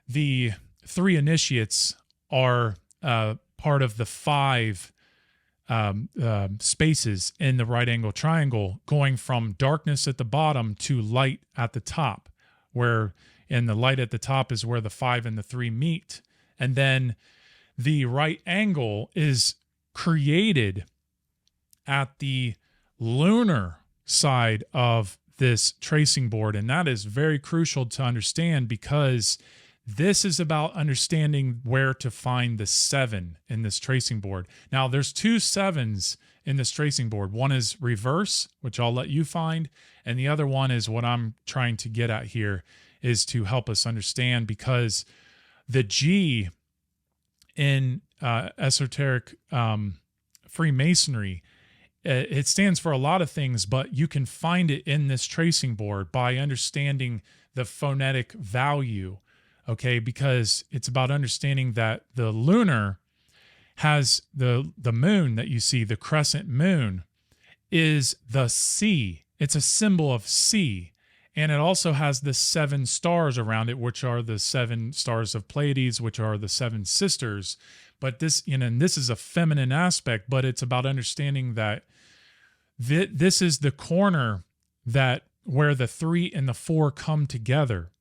A: the 3 initiates are part of the 5 spaces in the right angle triangle, going from darkness at the bottom to light at the top, and the light at the top is where the 5 and the 3 meet. And then the right angle is created at the lunar side of this tracing board. And that is very crucial to understand, because this is about understanding where to find the 7 in this tracing board. Now, there's 2 7s in this tracing board. One is reverse, which I'll let you find. And the other one is what I'm trying to get at here, is to help us understand, because the G in Esoteric Freemasonry, it stands for a lot of things, but you can find it in this tracing board by understanding the phonetic value, okay? Because it's about understanding that the lunar has the moon that you see, the crescent moon, is the sea. It's a symbol of sea. And it also has the 7 stars around it, which are the 7 stars of Pleiades, which are the 7 sisters. But this, and this is a feminine aspect, but it's about understanding that this is the corner that where the 3 and the 4 come together.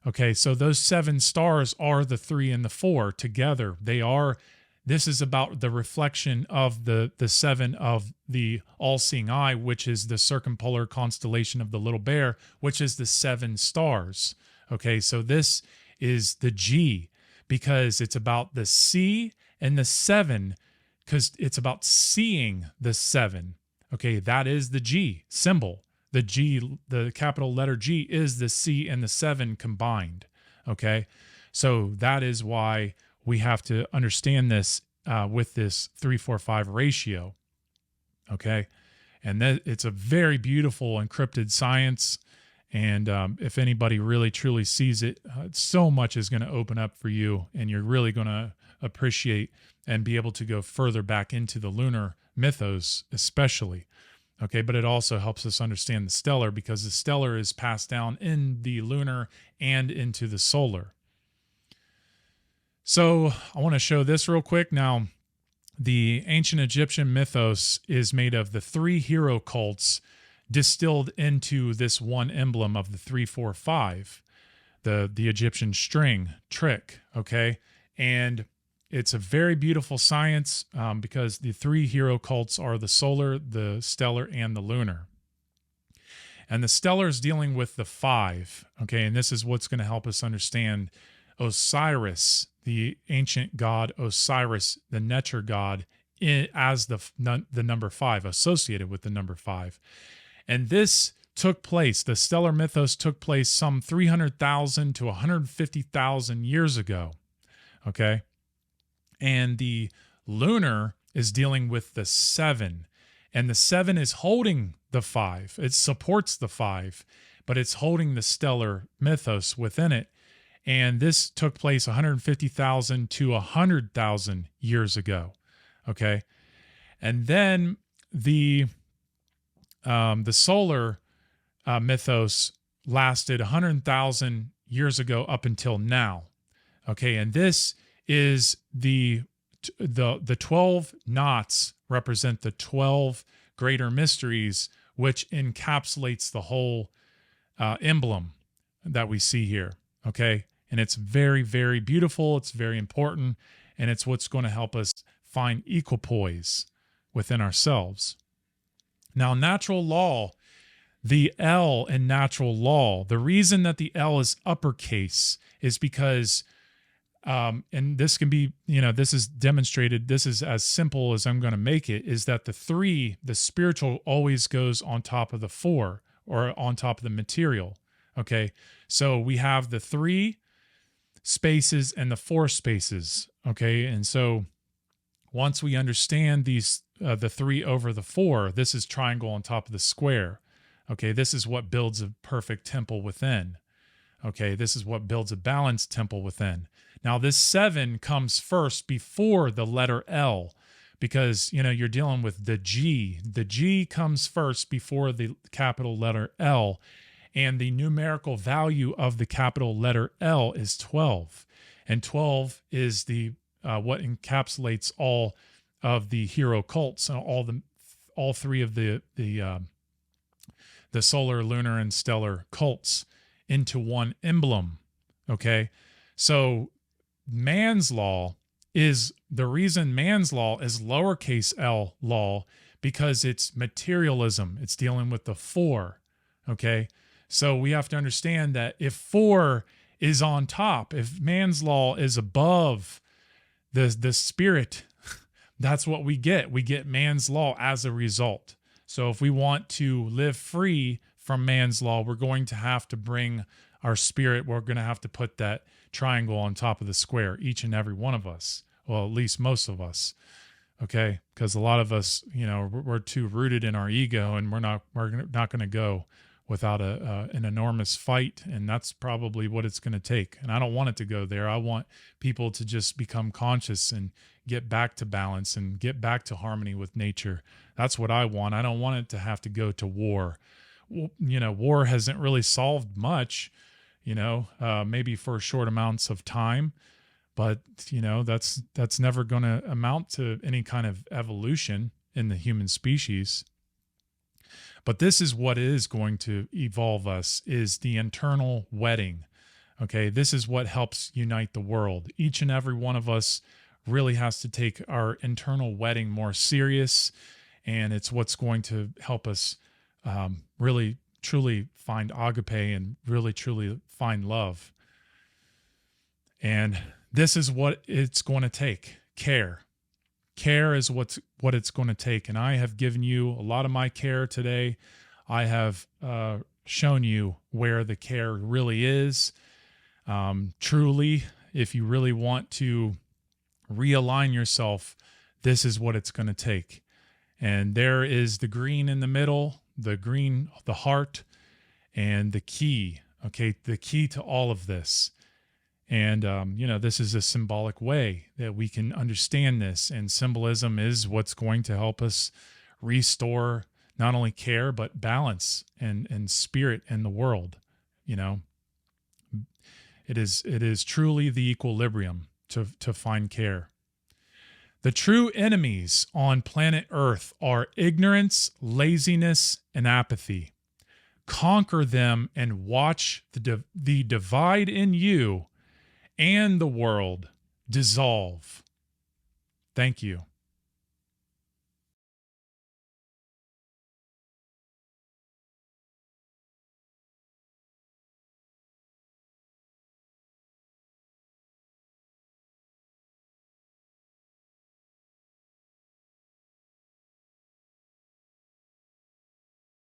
A: Okay, so those 7 stars are the 3 and the 4 together. This is about the reflection of the 7 of the all-seeing eye, which is the circumpolar constellation of the little bear, which is the 7 stars. Okay, so this is the G, because it's about the C and the 7, because it's about seeing the 7. Okay, that is the G symbol. The G, the capital letter G, is the C and the 7 combined. Okay, so that is why we have to understand this with this 3-4-5 ratio. Okay, and it's a very beautiful encrypted science. And if anybody really truly sees it, so much is going to open up for you, and you're really going to appreciate and be able to go further back into the lunar mythos, especially. Okay, but it also helps us understand the stellar, because the stellar is passed down in the lunar and into the solar. So I want to show this real quick. Now, the ancient Egyptian mythos is made of the 3 hero cults distilled into this one emblem of the 3-4-5, the Egyptian string trick. Okay, and it's a very beautiful science because the 3 hero cults are the solar, the stellar, and the lunar. And the stellar is dealing with the 5. Okay, and this is what's going to help us understand Osiris, the ancient god Osiris, the Neter god, as the number 5, associated with the number 5. And this took place, the stellar mythos took place some 300,000 to 150,000 years ago. Okay. And the lunar is dealing with the 7. And the 7 is holding the 5. It supports the 5, but it's holding the stellar mythos within it. And this took place 150,000 to 100,000 years ago. Okay. And then the solar mythos lasted 100,000 years ago up until now. Okay. And this is the 12 knots represent the 12 greater mysteries, which encapsulates the whole emblem that we see here. Okay. And it's very, very beautiful. It's very important. And it's what's going to help us find equipoise within ourselves. Now, natural law, the L in natural law, the reason that the L is uppercase is because and this can be, this is demonstrated, this is as simple as I'm going to make it, is that the 3, the spiritual, always goes on top of the 4, or on top of the material. Okay, so we have the 3 spaces and the 4 spaces. Okay, and so once we understand these, the 3 over the 4, this is triangle on top of the square. Okay, this is what builds a perfect temple within. Okay, this is what builds a balanced temple within. Now, this 7 comes first before the letter L, because, you're dealing with the G. The G comes first before the capital letter L, and the numerical value of the capital letter L is 12. And 12 is the what encapsulates all of the hero cults, and all 3 of the solar, lunar, and stellar cults into one emblem. Okay, so man's law is the reason man's law is lowercase l law, because it's materialism. It's dealing with the 4. Okay, so we have to understand that if 4 is on top, if man's law is above the spirit, that's what we get. We get man's law as a result. So if we want to live free from man's law, we're going to have to bring our spirit. We're going to have to put that triangle on top of the square, each and every one of us. Well, at least most of us. Okay, because a lot of us, we're too rooted in our ego, and we're not going to go without an enormous fight. And that's probably what it's going to take. And I don't want it to go there. I want people to just become conscious and get back to balance and get back to harmony with nature. That's what I want. I don't want it to have to go to war. War hasn't really solved much, maybe for short amounts of time, but that's never going to amount to any kind of evolution in the human species. But this is what is going to evolve us, is the internal wedding. Okay, this is what helps unite the world. Each and every one of us really has to take our internal wedding more serious, and it's what's going to help us really truly find agape and really truly find love. And this is what it's going to take. Care is what it's going to take. And I have given you a lot of my care today. I have shown you where the care really is. Truly, if you really want to realign yourself, this is what it's going to take. And there is the green in the middle, the heart, and the key. Okay, the key to all of this. And, this is a symbolic way that we can understand this. And symbolism is what's going to help us restore not only care, but balance and spirit in the world. It is truly the equilibrium to find care. The true enemies on planet Earth are ignorance, laziness, and apathy. Conquer them and watch the divide in you and the world dissolve. Thank you.